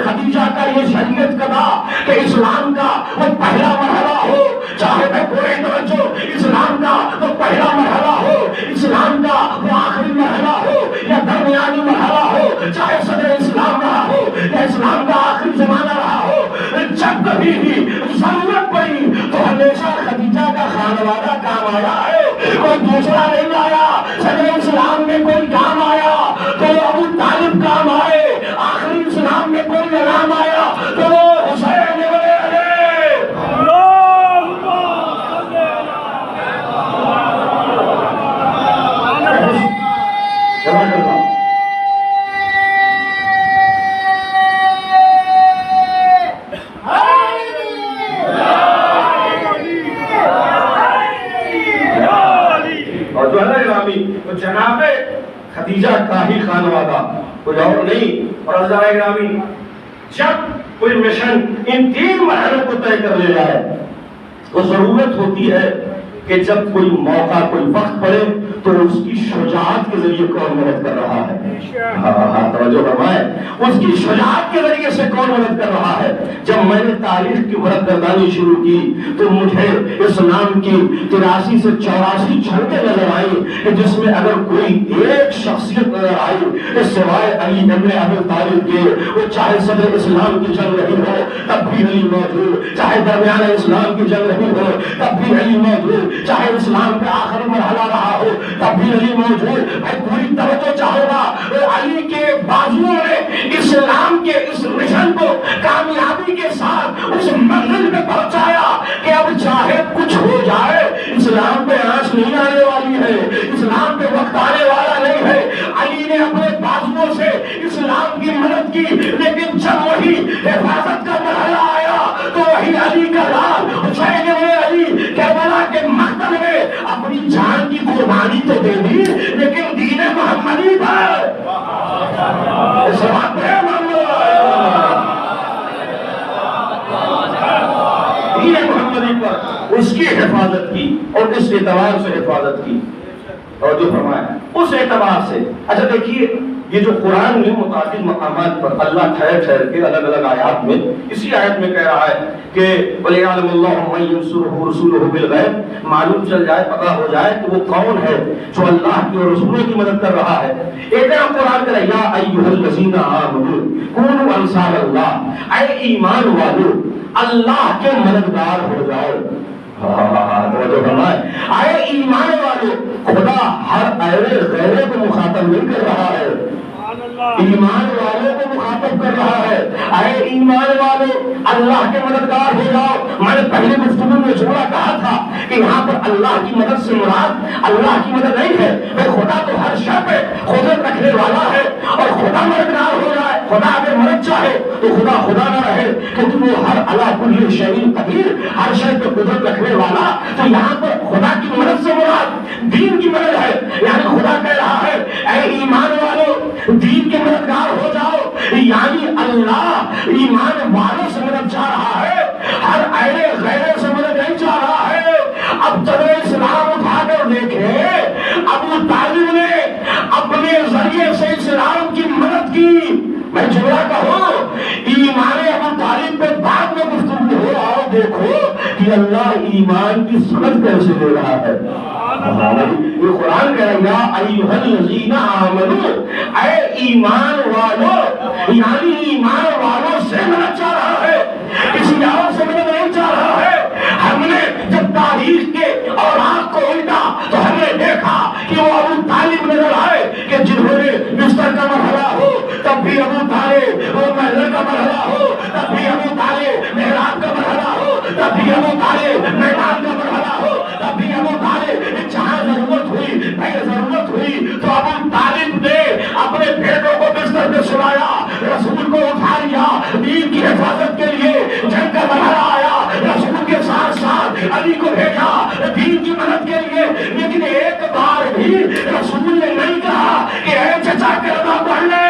خدیجہ کا یہ شریعت کدا کہ اسلام کا وہ پہلا مرحلہ ہو، چاہے میں پورے توجہ اسلام کا وہ پہلا مرحلہ ہو، اسلام کا وہ آخری مرحلہ ہو یا درمیانی مرحلہ ہو، چاہے صدر اسلام رہا ہو یا اسلام کا آخری زمانہ رہا ہو، جب کبھی بھی ضرورت پڑی تو ہمیشہ خدیجہ کا خانوادہ کام آیا ہے، کوئی دوسرا نہیں آیا۔ صدر اسلام میں کوئی کام آیا تو ابو طالب کام آئے، آخری اسلام میں کوئی نام آیا تو وہ حسین ابن علی۔ جناب خدیجہ کا ہی خانوادہ، کوئی اور نہیں۔ اور عزیزائے گرامی، جب کوئی مشن ان 3 مرحلوں کو طے کر لے جائے تو ضرورت ہوتی ہے کہ جب کوئی موقع، کوئی وقت پڑے تو اس کی شجاعت کے ذریعے کون مدد کر رہا ہے؟ توجہ فرمائے، اس کی شجاعت کے ذریعے سے کون مدد کر رہا ہے؟ جب میں نے تاریخ کی ورق گردانی شروع کی تو مجھے اسلام کی 83 سے 84 جھلکیں نظر آئی کہ جس میں اگر کوئی ایک شخصیت نظر آئی سوائے علی ابن ابی طالب کے، وہ چاہے صدر اسلام کی جنگ رہی ہو تب بھی علی موجود، چاہے درمیان اسلام کی جنگ رہی ہو تب بھی علی موجود، چاہے اسلام کا آخری مرحلہ رہا ہو تب بھی علی موجود۔ میں پوری توجہ چاہوں گا، علی کے بازوؤں نے اسلام کے اس مشن کو کامیابی کے ساتھ اس منزل پہ پہنچایا کہ اب چاہے کچھ ہو جائے اسلام پہ آنچ نہیں آنے والی ہے، اسلام پہ وقت آنے والا نہیں ہے۔ علی نے اپنے بازوؤں سے اسلام کی مدد کی، لیکن جب وہی حفاظت کا مرحلہ آیا تو وہی علی کا لال حسین ابن علی کربلا کے مقتل میں اپنی جان کی قربانی تو دے دی، لیکن دین محمدی پر دین محمدی پر اس کی حفاظت کی اور اس اعتبار سے حفاظت کی، اور جو فرمایا اس اعتبار سے۔ اچھا دیکھیے، یہ جو قرآن میں متعدد مقامات پر اللہ ٹھہر ٹھہر کے الگ الگ آیات میں، اسی آیت میں کہہ رہا ہے کہ وَلِيَعْلَمَ اللَّهُ مَن يَنصُرُهُ وَرُسُولُهُ بِالْغَيْبِ، معلوم چل جائے، پتہ ہو جائے کہ وہ کون ہے جو اللہ کی اور رسولوں کی مدد کر رہا ہے۔ ایک طرف قرآن کہہ رہا ہے یا ایھا الذین آمنوا کونوا انصار اللہ، اے ایمان والو اللہ کے مددگار ہو جاؤ۔ آئے ایمان والے، خدا ہر ایرے غیرے کو مخاطب نہیں کر رہا ہے، ایمان والوں کو مخاطب کر رہا ہے۔ ایمان والو اللہ کے مددگار ہو جاؤ۔ میں نے پہلے گفتگو میں جملہ کہا تھا کہ یہاں پر اللہ کی مدد سے مراد اللہ کی مدد نہیں ہے، بھائی خدا تو ہر شے پہ قدرت رکھنے والا ہے، اور خدا مددگار ہو جائے، خدا اگر مدد چاہے تو خدا نہ رہے، کیونکہ وہ ہر علی کل شیء قدیر، ہر شے پہ قدرت رکھنے والا۔ تو یہاں پر خدا کی مدد سے مراد دین کی مدد ہے، یعنی خدا کہہ رہا ہے اے ایمان والو دین کے مددگار ہو جاؤ، یعنی اللہ ایمان والوں سے مدد چاہ رہا ہے، ہر ایرے غیرے سے مدد نہیں چاہ رہا ہے۔ اب صدر اسلام اٹھا کر دیکھے ابو طالب نے اپنے ذریعے سے اسلام کی مدد کی۔ میں جملہ کہوں ایمان ابو طالب پہ بعد میں گفتگو ہو، آؤ دیکھو کہ اللہ ایمان کی سند کیسے دے رہا ہے۔ یہ قرآن کہہ رہا یا ایھا الذین آمنو، اے ایمان والو، یعنی ایمان والوں سے مدد چاہ رہا ہے، کسی اور سے مدد نہیں چاہ رہا ہے۔ ہم نے جب تاریخ کے اور آنکھ کو الٹا تو ہم نے دیکھا کہ وہ ابو طالب نظر آئے کہ جنہوں نے بستر کا مرحلہ ہو تب بھی ابو طالب، وہ محلے کا مرحلہ ہو تب بھی ابو طالب، محراب کا مرحلہ ہو تب بھی ابو طالب، میدان کا مرحلہ ہو تب بھی ابو طالب، جہاں ضرورت ہوئی تو ابو طالب نے اپنے بیٹوں کو بستر پہ سلایا، رسول کو اٹھا لیا، دین کی حفاظت کے لیے جنگ کا مرحلہ آیا، رسول کے ساتھ ساتھ علی کو بھیجا دین کی مدد کے لیے، لیکن ایک بار بھی رسول نے نہیں کہا کہ اے چچا کلمہ پڑھ لے۔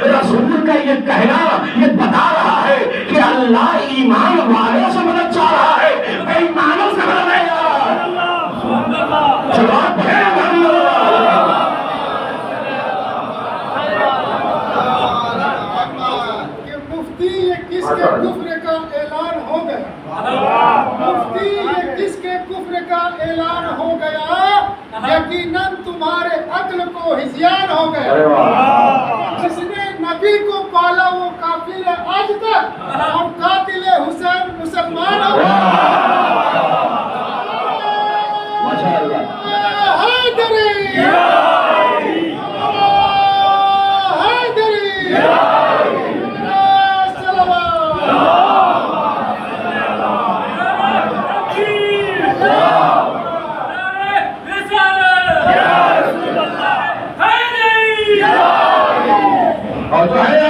رسول کا یہ کہنا یہ بتا رہا ہے کہ اللہ ایمان والوں سے مدد چاہ رہا ہے، بے ایمانوں سے مدد نہیں چاہ رہا۔ جواب ہے کہ مفتی یہ کس کے کفر کا اعلان ہو گیا، مفتی یہ کس کے کفر کا اعلان ہو گیا، یقیناً تمہارے عقل کو ہذیان ہو گیا۔ جس نے نبی کو پالا وہ کافر ہے آج تک، اور قاتل حسین مسلمان ہو گیا۔ حیدری اور جو ہے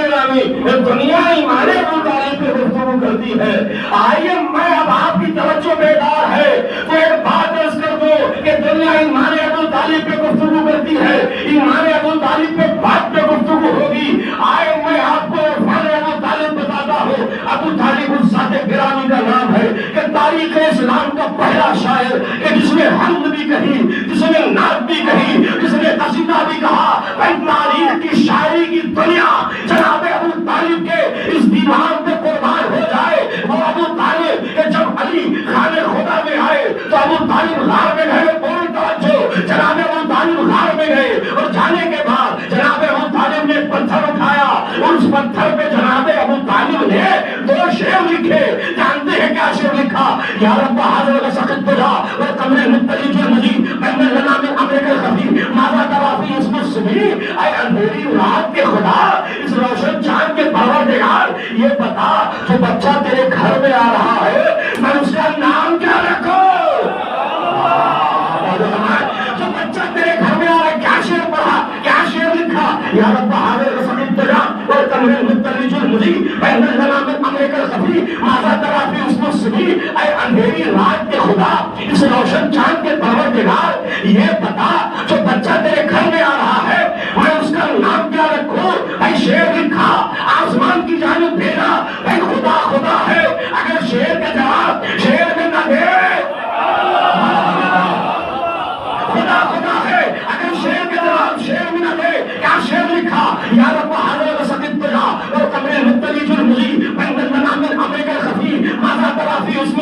دنیا ایمان ابو طالب پہ گفتگو کرتی ہے۔ آئیے میں اب آپ کی توجہ بیدار ہے تو ایک بات عرض کر دو کہ دنیا ایمان ابو طالب پہ گفتگو کرتی ہے، ایمان ابو طالب پہ بات پہ گفتگو ہوگی۔ آئے میں آپ کو عرفان ابو طالب بتاتا ہوں۔ ابو طالب اس ذات گرامی کا نام ہے کہ تاریخ اسلام کا پہلا شاعر کہ جس نے حمد بھی کہی، جس نے نعت بھی کہی، جس نے قصیدہ بھی کہا۔ بھائی تاریخ کی شاعری کی دنیا جناب ابو طالب کے اس دیوان پہ قربان ہو جائے۔ وہ ابو طالب کہ جب علی خانہ خدا میں آئے تو ابو طالب غار میں گئے، بول توجہ، جناب ابو طالب غار میں گئے، اور جانے کے بعد جناب ابو طالب نے پتھر اٹھایا، اور اس پتھر پہ جناب ابو طالب نے دو شعر لکھے۔ جانتے ہیں کیا شعر لکھا؟ یا رب حاضر سخت بجا اور کمرے مطلع جو مجید بین لنا من امر الخفی ماذا ترا فی اسم السبی، اے اندھیری رات کے خدا، اس روشن چاند کے پروردگار، یہ بتا جو بچہ تیرے گھر میں آ رہا ہے میں اس کا نام کیا رکھوں؟ جو بچہ تیرے گھر میں آ رہا ہے کیا شعر پڑھا، کیا شعر لکھا؟ یا رب حاضر سخت بجا اور کمرے مطلع جو مجید بین لنا من امر الخفی ماذا ترا فی اسم السبی، اے اندھیری رات کے خدا، اس روشن چاند کے پروردگار، یہ بتا جو بچہ تیرے گھر میں آ رہا ہے میں اس کا نام کیا رکھوں؟ بھائی شعر لکھا، آسمان کی جانب بھیجا، بھائی خدا خدا ہے، اگر شعر کا جواب شعر میں نہ دے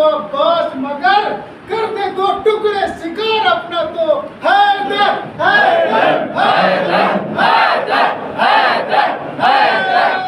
تو عباس مگر کر دے دو ٹکڑے شکار اپنا تو حیدر حیدر حیدر حیدر حیدر حیدر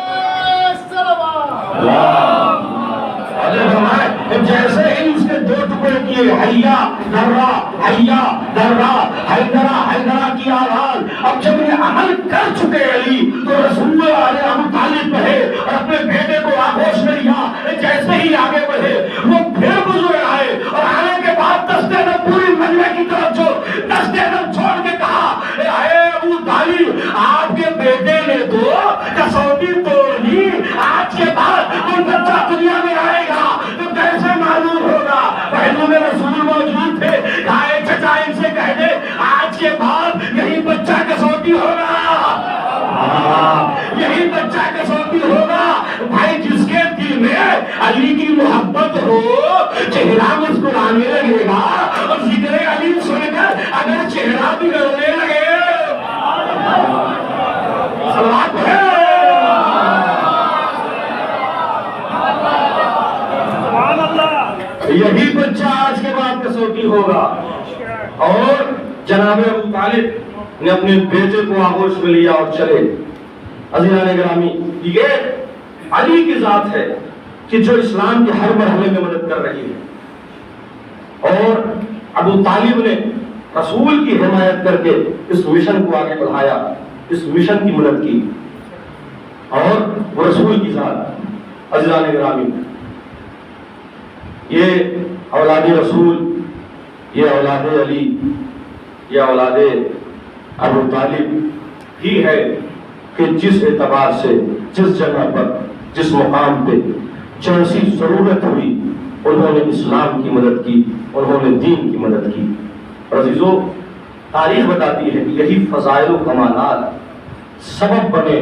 جیسے ہی اس نے دو ٹکڑے کیے حیا درا حیدرہ حیدرہ کی آواز اب جب یہ عمل کر چکے علی تو رسول اللہ علیہ ابو طالب بڑھے اور اپنے بیٹے کو آغوش میں لیا. جیسے ہی آگے بڑھے وہ پھر بزرگ آئے اور آنے کے بعد دستے میں پوری مجمع کی طرف جو دستے میں چھوڑ کے کہا اے ابو طالب آپ کے بیٹے نے تو کسوٹی توڑ لی, آج کے بعد کوئی بچہ دنیا میں آئے گا تو کیسے معلوم ہوگا. پہلو میں رسول موجود تھے, کہا چچا ان سے کہہ دے آج کے بعد یہی بچہ کسوٹی ہوگا, یہی بچہ کسوٹی ہوگا. بھائی جس کے دل میں علی کی محبت ہو چہرہ مسکرانے لگے گا اور ذکر علی سن کر اگر چہرہ بگڑنے لگے صلوات ہے. یہی بچہ آج کے بعد کسوٹی ہوگا. اور جناب ابو طالب نے اپنے بیٹے کو آغوش میں لیا اور چلے. عزیزان گرامی, یہ علی کی ذات ہے کہ جو اسلام کے ہر مرحلے میں مدد کر رہی ہے, اور ابو طالب نے رسول کی حمایت کر کے اس مشن کو آگے بڑھایا, اس مشن کی مدد کی, اور وہ رسول کی ذات. عزیزان گرامی, یہ اولاد رسول, یہ اولاد علی, یہ اولاد ابو طالب ہی ہے کہ جس اعتبار سے جس جگہ پر جس مقام پہ جیسی ضرورت ہوئی انہوں نے اسلام کی مدد کی, انہوں نے دین کی مدد کی. عزیزو, تاریخ بتاتی ہے کہ یہی فضائل و کمالات سبب بنے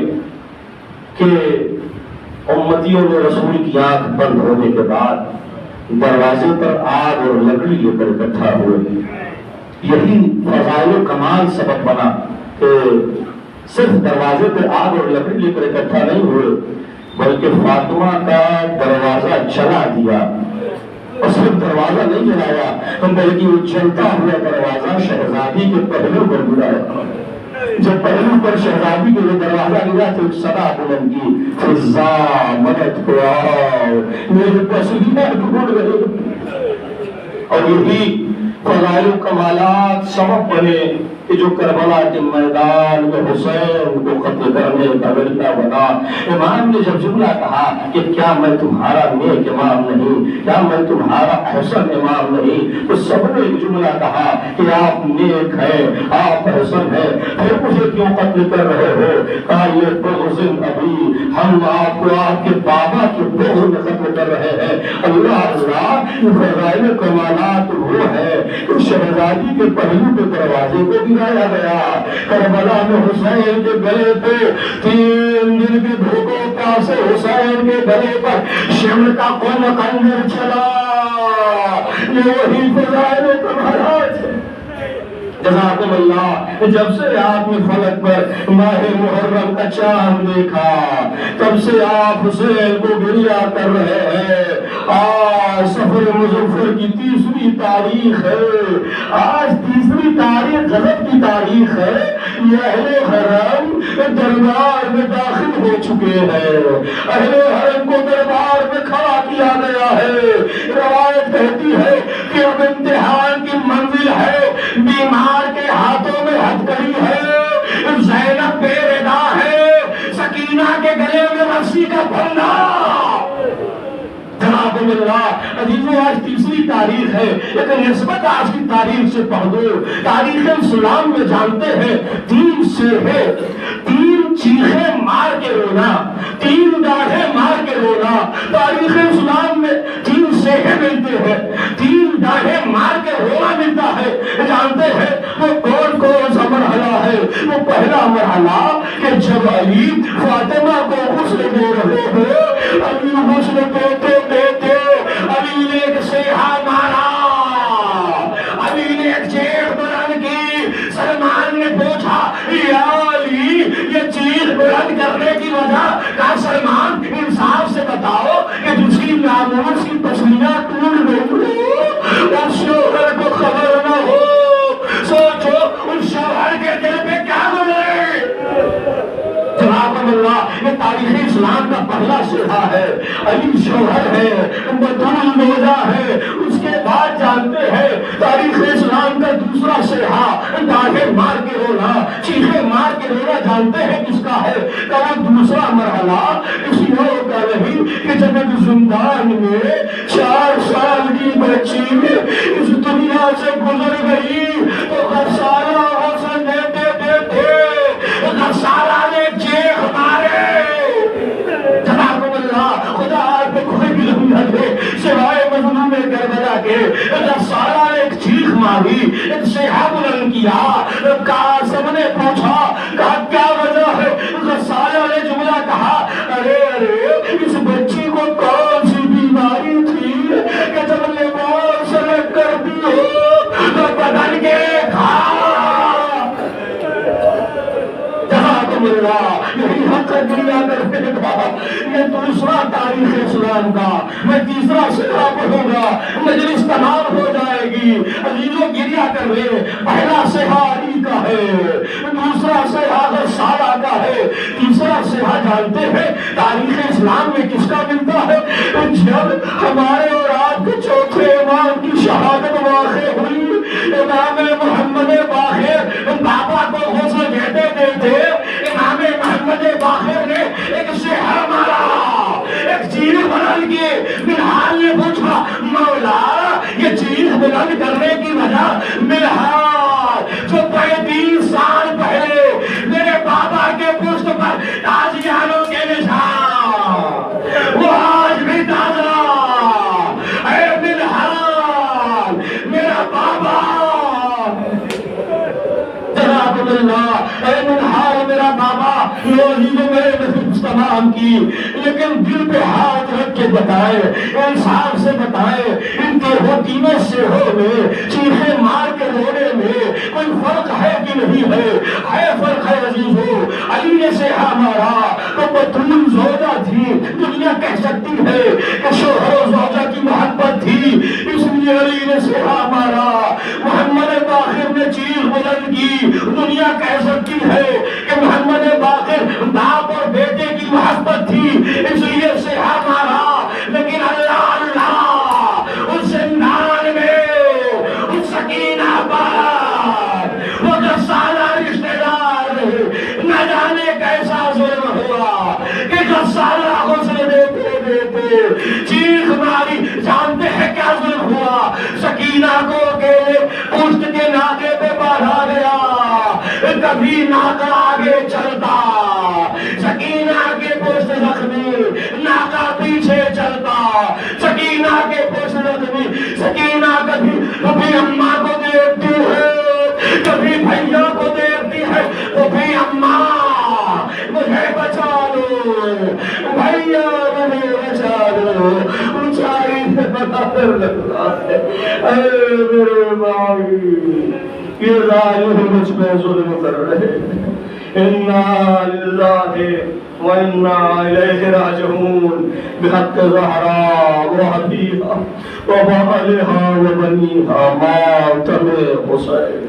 کہ امتیوں نے رسول کی آنکھ بند ہونے کے بعد دروازے پر آگ اور لکڑی لے کر اکٹھا ہوئے. یہی فضائل و کمال سبب بنا کہ صرف دروازے پر آگ اور لکڑی لے کر اکٹھا نہیں ہوئے بلکہ فاطمہ کا دروازہ جلا دیا, اور صرف دروازہ نہیں جلایا بلکہ وہ چلتا ہوا دروازہ شہزادی کے پہلو پر گرایا. جب پہلو پر شہزادی کے دروازہ گرا تو ایک صدا بلند کی, فضا مدد کو آؤ میرے پسندیدہ ڈھونڈ رہے. اور یہی فضائل و کمالات سبب بنے کہ جو کربلا کے میدان میں حسین کو قتل کرنے کا ذریعہ بنا. امام نے جب جملہ کہا کہ کیا میں تمہارا نیک امام نہیں, کیا میں تمہارا احسن امام نہیں, تو سب نے ایک جملہ کہا کہ آپ نیک ہیں, آپ احسن ہیں, پھر مجھے کیوں قتل کر رہے ہو. کہا یہ بغض ابھی, ہم آپ کو آپ کے بابا کے بغض میں قتل کر رہے ہیں. اللہ اللہ, فضائل کمالات وہ ہے کہ شہزادی کے پہلو کے دروازے کو گرایا گیا. کربلا میں حسین کے گلے پہ 3 دن کے دھوکوں کا سے حسین کے گلے پر شمع کا کون خنجر چلا. یہ وہی فضائل کمالات ہے. جزاکم اللہ. جب سے آپ نے فلک پر ماہ محرم کا چاند دیکھا تب سے آپ حسین کو گریہ کر رہے ہیں. آج سفر مظفر کی 3ری تاریخ ہے, آج 3ری تاریخ غضب کی تاریخ ہے. یہ اہل حرم دربار میں داخل ہو چکے ہیں, اہل حرم کو دربار میں کھڑا کیا گیا ہے. روایت کہتی ہے کہ اب امتحان کی منزل ہے, بیمار کے ہاتھوں میں ہتھکڑی ہے, زینب بے ردا ہے, سکینہ کے گلے میں رسی کا پھندا. جناب اللہ عزیزو, آج 3ری تاریخ ہے, لیکن نسبت آج کی تاریخ سے پڑھ دو. تاریخ اسلام میں جانتے ہیں 3 سے ہے, 3 چیخیں مار کے رونا, 3 ڈاڑھیں مار کے رونا. تاریخ اسلام میں 3 سیخیں ملتے ہیں, 3 ڈاڑھیں مار کے رونا ملتا ہے. جانتے ہیں وہ کون سا مرحلہ ہے؟ وہ پہلا مرحلہ کہ جب علی فاطمہ کو غسل دے رہے ہو, علی غسل دیتے علی نے ایک سیحا مارا, علی نے ایک چیخ بلند کی. سلمان نے پوچھا یا علی یہ چیخ بلند کرنے کی وجہ, کہا سلمان انصاف سے بتاؤ کہ دوسری ناموس کی پسلیاں ٹوٹ گئی شوہر کے دل پہ کیا گزرے؟ جناب اللہ یہ تاریخ اسلام کا پہلا سہا ہے، علی شوہر ہے، بطول روزہ ہے، اس کے بعد جانتے ہیں تاریخ اسلام کا دوسرا سہا داڑھیں مار کے رونا، چیخیں مار کے رونا جانتے ہیں کس کا ہے؟ کہ وہ دوسرا مرحلہ کسی اور کا نہیں کہ جب ایک زندان میں 4 سال کی بچی اس دنیا سے گزر گئی تو غسالہ غسل دیتے دیتے غسالہ نے چیخ مارے، جناب اللہ خدا آپ پہ کوئی بھی نہ دے سوائے مظلوم کربلا کے، غسالہ نے ایک چیخ ماری، ایک صیحہ بلند کیا، قاسم نے پوچھا کہا کیا وجہ ہے؟ غسالہ نے جملہ کہا ارے اس بچی کو کون سی بیماری تھی کہ جب لباس سلگ کرتی ہو تو بدن کے کھا یہی حق دنیا کرنے کا، یہ دوسرا تاریخ اسلام کا۔ میں تیسرا سہا پڑھوں گا، مجلس تمام ہو جائے گی، عزیزوں گریا کر لے۔ پہلا سہا علی کا ہے، دوسرا سہا غسالہ کا ہے، تیسرا سہا جانتے ہیں تاریخ اسلام میں کس کا ملتا ہے؟ جب ہمارے اور آپ کے چوتھے امام کی شہادت واقع ہوئی، امام محمد باقر بابا کو غسل دیتے دیتے امام محمد باقر نے ایک سہا مارا، ایک چیخ بلند کی۔ بلال نے پوچھا مولا یہ چیخ بلند کرنے کی وجہ؟ بلال جو 35 سال پہلے میرے بابا کے پشت پر تازیانوں کے نشان وہ آج بھی تازہ، اے بلال میرا بابا، جناب اللہ اے بلال میرا بابا، عزیزوں میں تمام کی، لیکن دل پہ ہاتھ رکھ کے بتائے، انصاف سے بتائے، ان تینوں سہوں میں چیخیں مار کے رونے میں کوئی فرق ہے کہ نہیں ہے؟ ہے فرق ہے عزیزوں۔ علی نے سہا مارا تو بطول زوجہ تھی، دنیا کہہ سکتی ہے کہ شوہر و زوجہ کی محبت تھی، اس لیے علی نے سہا مارا۔ محمد باقر نے چیخ بلند کی، دنیا کہہ سکتی ہے کہ محمد باقر باپ اور بیٹے کی محبت تھی، اس لیے سہا مارا۔ لیکن اللہ اللہ اس زندان میں اس سکینہ پر وہ غسالہ رشتہ دار نہ جانے کیسا ظلم ہوا کہ غسالہ غسل دیتے دیتے چیخ ماری۔ جانتے ہیں کیا ظلم ہوا؟ سکینہ کو اکیلے پشت کے ناکے پہ باندھا گیا، کبھی ناکا آگے چلتا، سکینہ کے پشت زخمی، ناکا پیچھے چلتا، سکینہ کے پشت زخمی، سکینہ کبھی اماں کو دیکھتی ہے، کبھی بھیا کو دیکھتی ہے، کبھی اماں مجھے بچا لو، بھیا مجھے بچا لو، اونچائی سے بطر لگتا ہے، اے میرے بھائی یہ ظالم مجھ پہ ظلم کر رہے ہیں، انا للہ و انا الیہ راجعون، بحق زہرا و حبیبہ و بعلہا و بنیہا ماتم حسین۔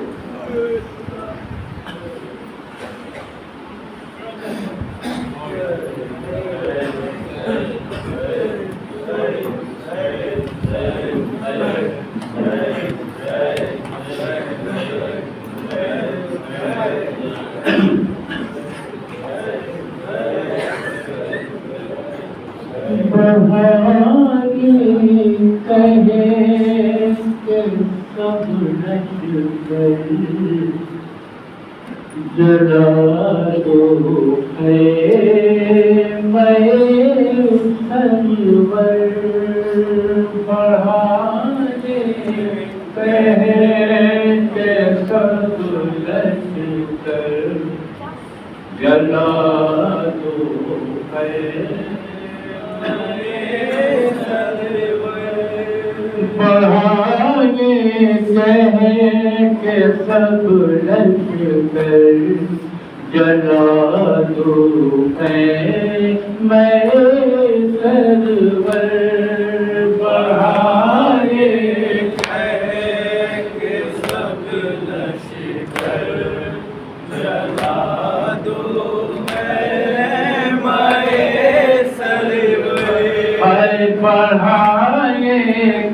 جلا تو ہے میں سرور بڑھانے کہے کہ سب لٹ کر جلا تو ہے بڑھانے کہے کہ سب لٹ کر جلا دو ہے میں سرور بڑھانے کہے کہ سب لٹ کر پڑھائے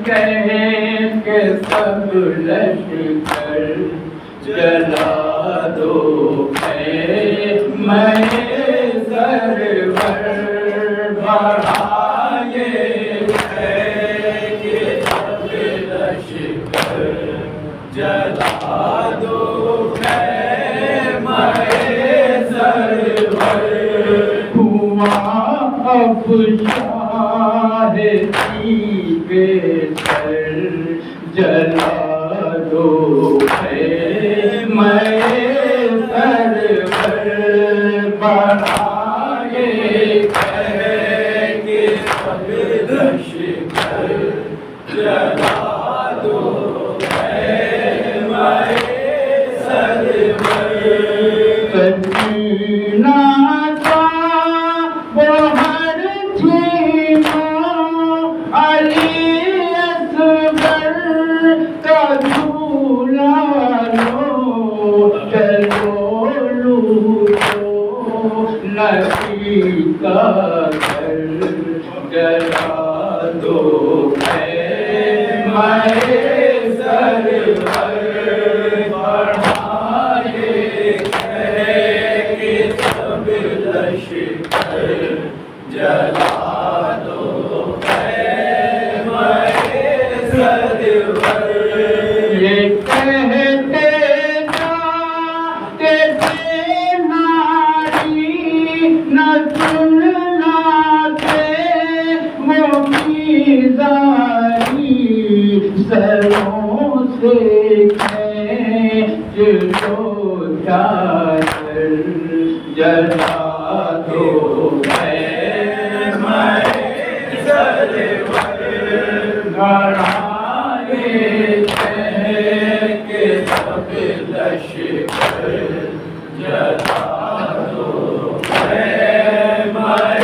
کہے کہ سب لشکر جلا دو اے میں سرور پڑھائے کہے کہ سب لشکر جلا دو اے میں سرور ہوا اب بے سر جلا دو ہے میں سرور بڑھائے کہ سب لشکر جلا دو ہے میں سرور سکینہ کا بہر تھی علی اصغر کا جھولا لو چلو لوٹو نبی کا گھر جلا دو ہے میں سرور بڑھائے کہ سب لشکر جلا دو ہے میں سرور یہ کہتے جاتے تھے ناری نہ سننا تھے موقع زاری سروں سے کھینچ لو چادر جلا دو ہے میں سرور بڑھائے کہ سب لشکر جلا دو ہے میں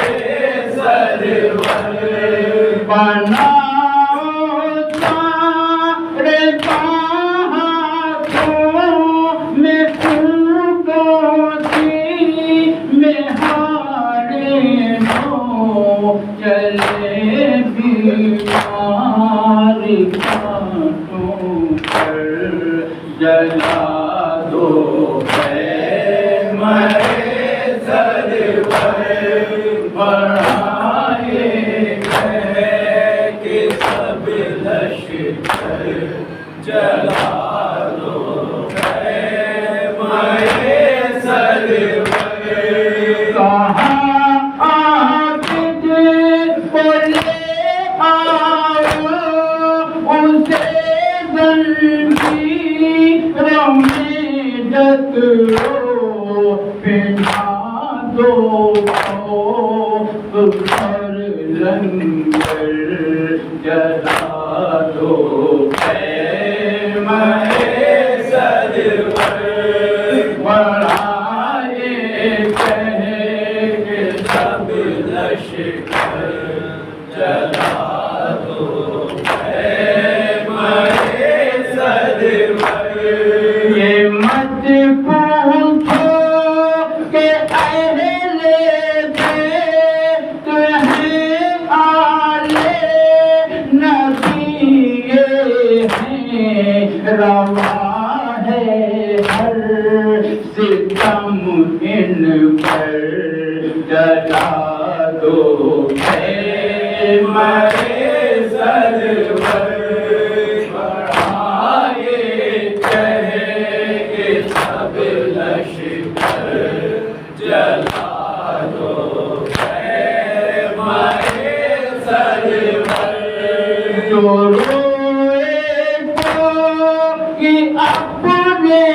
سرور بناؤ سارے ہاتھوں میں پھولوں کی مہاریں ہوں چلے بیمار کانٹوں پر جلا دو ہے میں سرور بڑھائے کہ سب لشکر جلا دو ہے میں سرور کہاں عابد بولے آؤ اسے زنجیروں میں جکڑو پہنا دو پر لنگر جلا دو ہے میں سرور بڑھائے کہ سب لشکر جلا دو ہے میں سرور یہ مت پوچھو کہ اہل بیت ہیں آلے نبی ہیں روا ہے ہر ستم ان پر جلا دو ہے میں سرور بڑھائے کہ سب لشکر جلا دو ہے میں سرور جو روئے تو کہ اپنے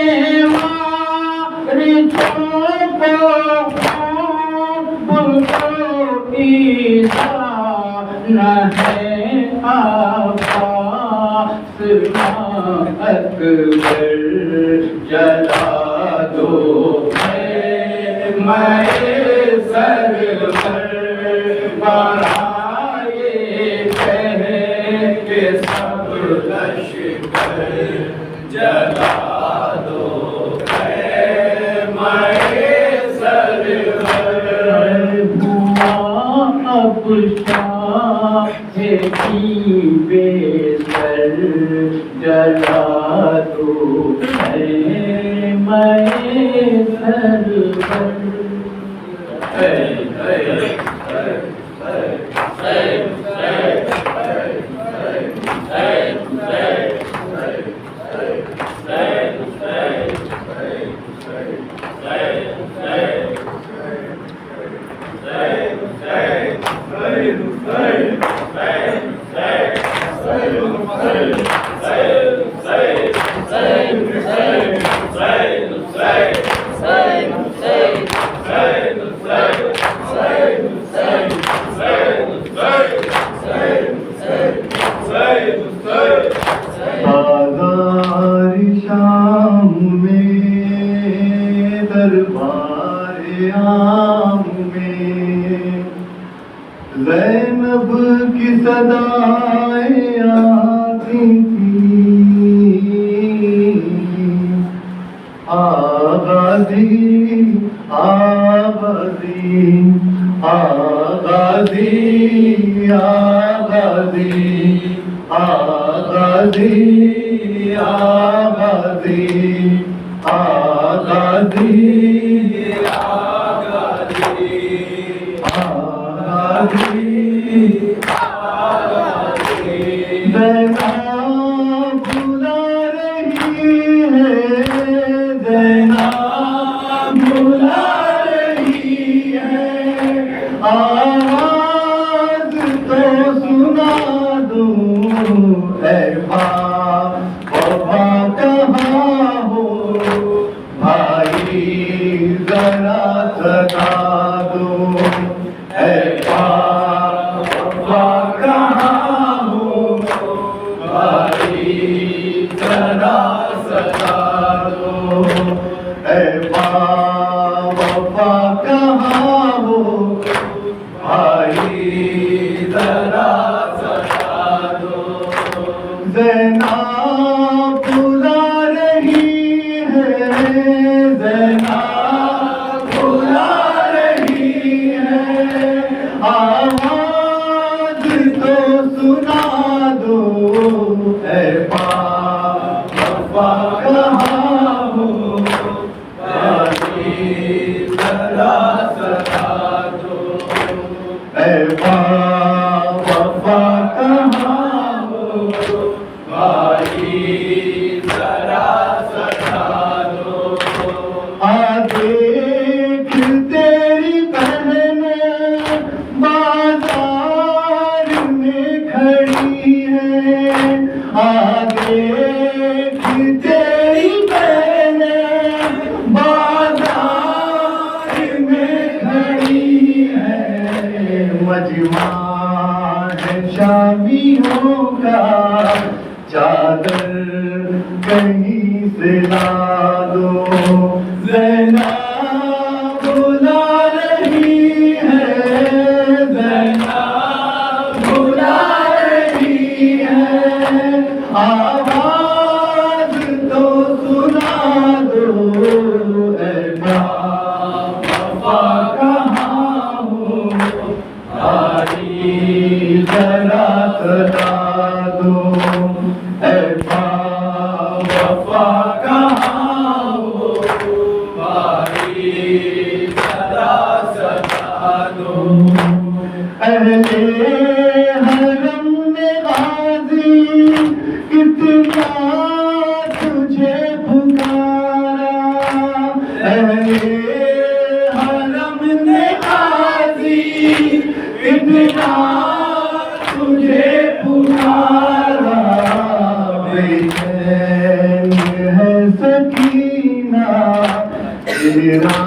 وارثوں کو نہ ہے عباس اکبر جلا دو ہے میں سرور بڑھائے کہ سب لشکر جلا دو ہے میں شاہ کی بے سر جلا دو اے میں سر بازار شام میں دربار عام میں زینب کی صدائیں آتی تھی آغازی آغازی آغازی آغازی آغازی آغازی آواز تو سنا دوں اے وفا کہاں ہو بھائی ذرا سنا دو اے وفا کہاں ہو بھائی ذرا سنا دو اے وفا کہاں ہو بھائی ذرا سنا دو زینب بلا رہی ہے زینب بلا رہی ہے آواز تو سنا دو اے وفا کہاں ہو بھائی ذرا سنا دو اے وفا کہاں ہو بھائی ذرا سنا دو دیکھ تیری بہن بازار میں کھڑی ہے دیکھ تیری بہن بازار میں کھڑی ہے مجمع ہے شامیوں کا چادر کہیں سے لا دو زینب بلا رہی ہے زینب بلا رہی ہے آواز تو سنا دو اے وفا کہاں ہو بھائی ذرا سنا دو اے وفا کہاں ہو بھائی ذرا سنا دو اہل حرم نے غازی کتنا تجھے پکارا اہل حرم نے غازی کتنا تجھے پکارا بے چین ہے سکینہ تیرا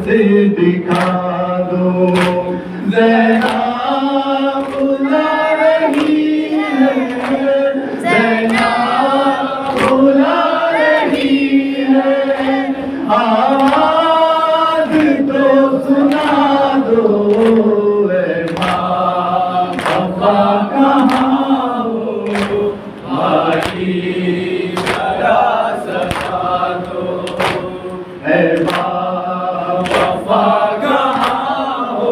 سے دکھا دو زینب بلا رہی ہے زینب بلا رہی ہے آواز تو سنا دو اے وفا کہاں ہو بھائی ذرا سنا دو اے وفا کہاں ہو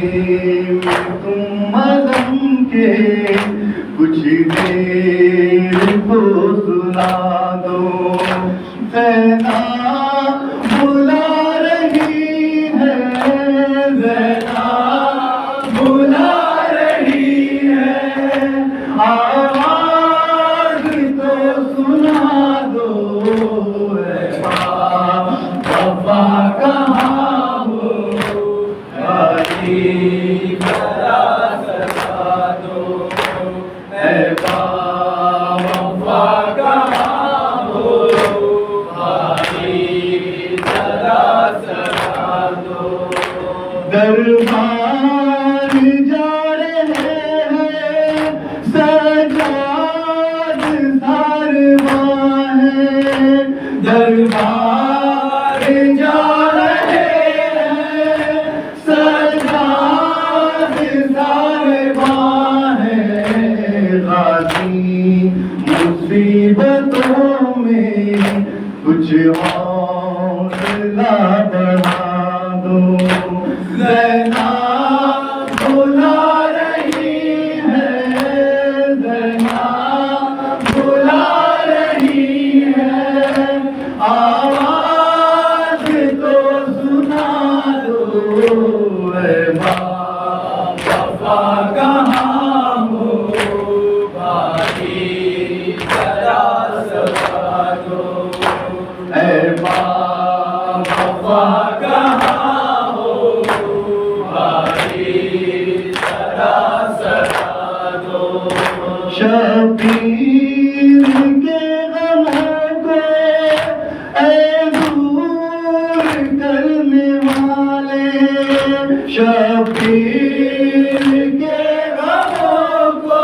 تم عزم کے کچھ دیر کو سنا دو زینا بلا رہی ہے زینا بلا رہی ہے آواز تو سنا دو اے وفا کہاں ہو آئی ذرا ستا دو اے وفا کہاں ہو آئی ذرا ستا دو دربار جا رہے ہیں سجاد سارواں ہے دربار جا رہے ہیں سجاد سارواں ہے غازی مصیبتوں میں کچھ حوصلہ بڑھا دو زینا بلا رہی ہے زینا بلا رہی ہے آواز تو سنا دو اے وفا کہاں ہو بھائی ذرا ستا دو اے وفا کہاں ہو بھائی ذرا ستا دو شبیر کے غموں کو اے دور کرنے والے شبیر کے غموں کو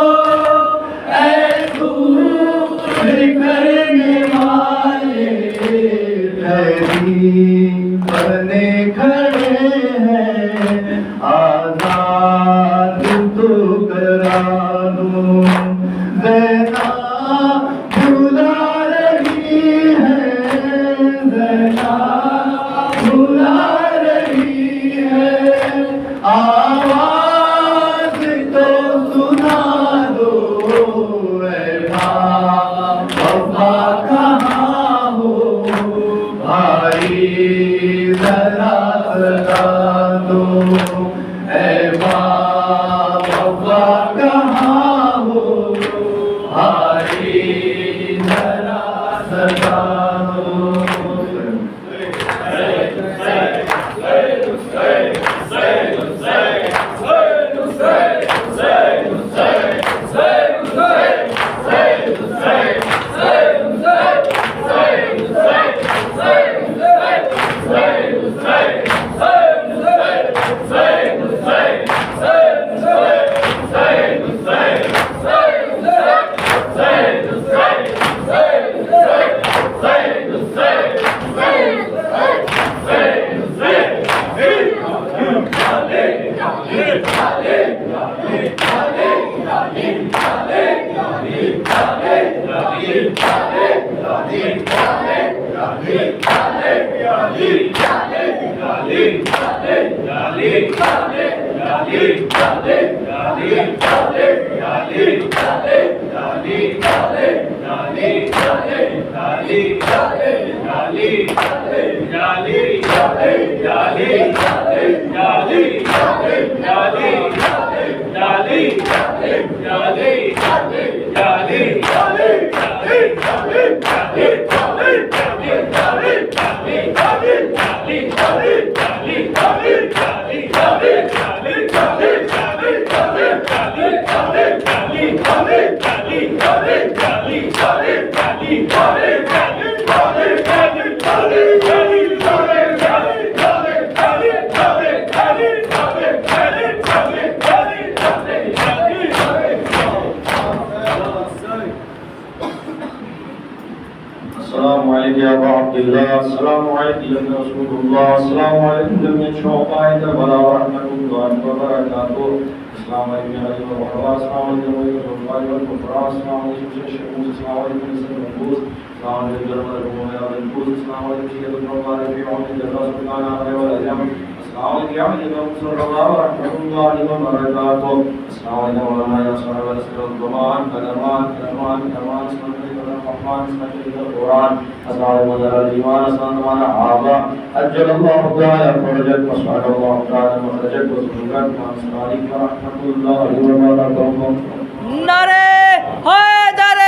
اے دور کرنے والے تحریر بنے کھڑے ہیں آزاد تو کرا دو زینا بلا رہی ہے زینا بلا رہی ہے آواز تو سنا دو اے وفا کہاں ہو بھائی ذرا ستا دو اے وفا کہاں ہو بھائی ذرا ستا دو السلام علیکم یا ابا عبداللہ، السلام علیکم یا رسول اللہ، السلام علیکم جميع شعباء کربلا ورحمۃ اللہ وبرکاتہ، السلام علیکم یا رسول اللہ، السلام علیکم یا رسول اللہ والکفار، السلام علیکم یا شیخ، السلام علیکم یا سید، السلام علیکم یا رسول اللہ، السلام علیکم یا رسول اللہ، السلام علیکم یا رسول اللہ، السلام علیکم صلی اللہ ورحمۃ اللہ وبرکاتہ. السلام علیکم مولانا یا صاحب الزمان کلمان کلمان کلمان سنت الرحمن سنت القرآن السلام علیکم الایمان السلام علیکم آبا اجل اللہ تعالی فرجت وسعد اللہ تعالی مخرجت وسلوکت السلام علیکم ورحمۃ اللہ وبرکاتہ. نعرے حیدر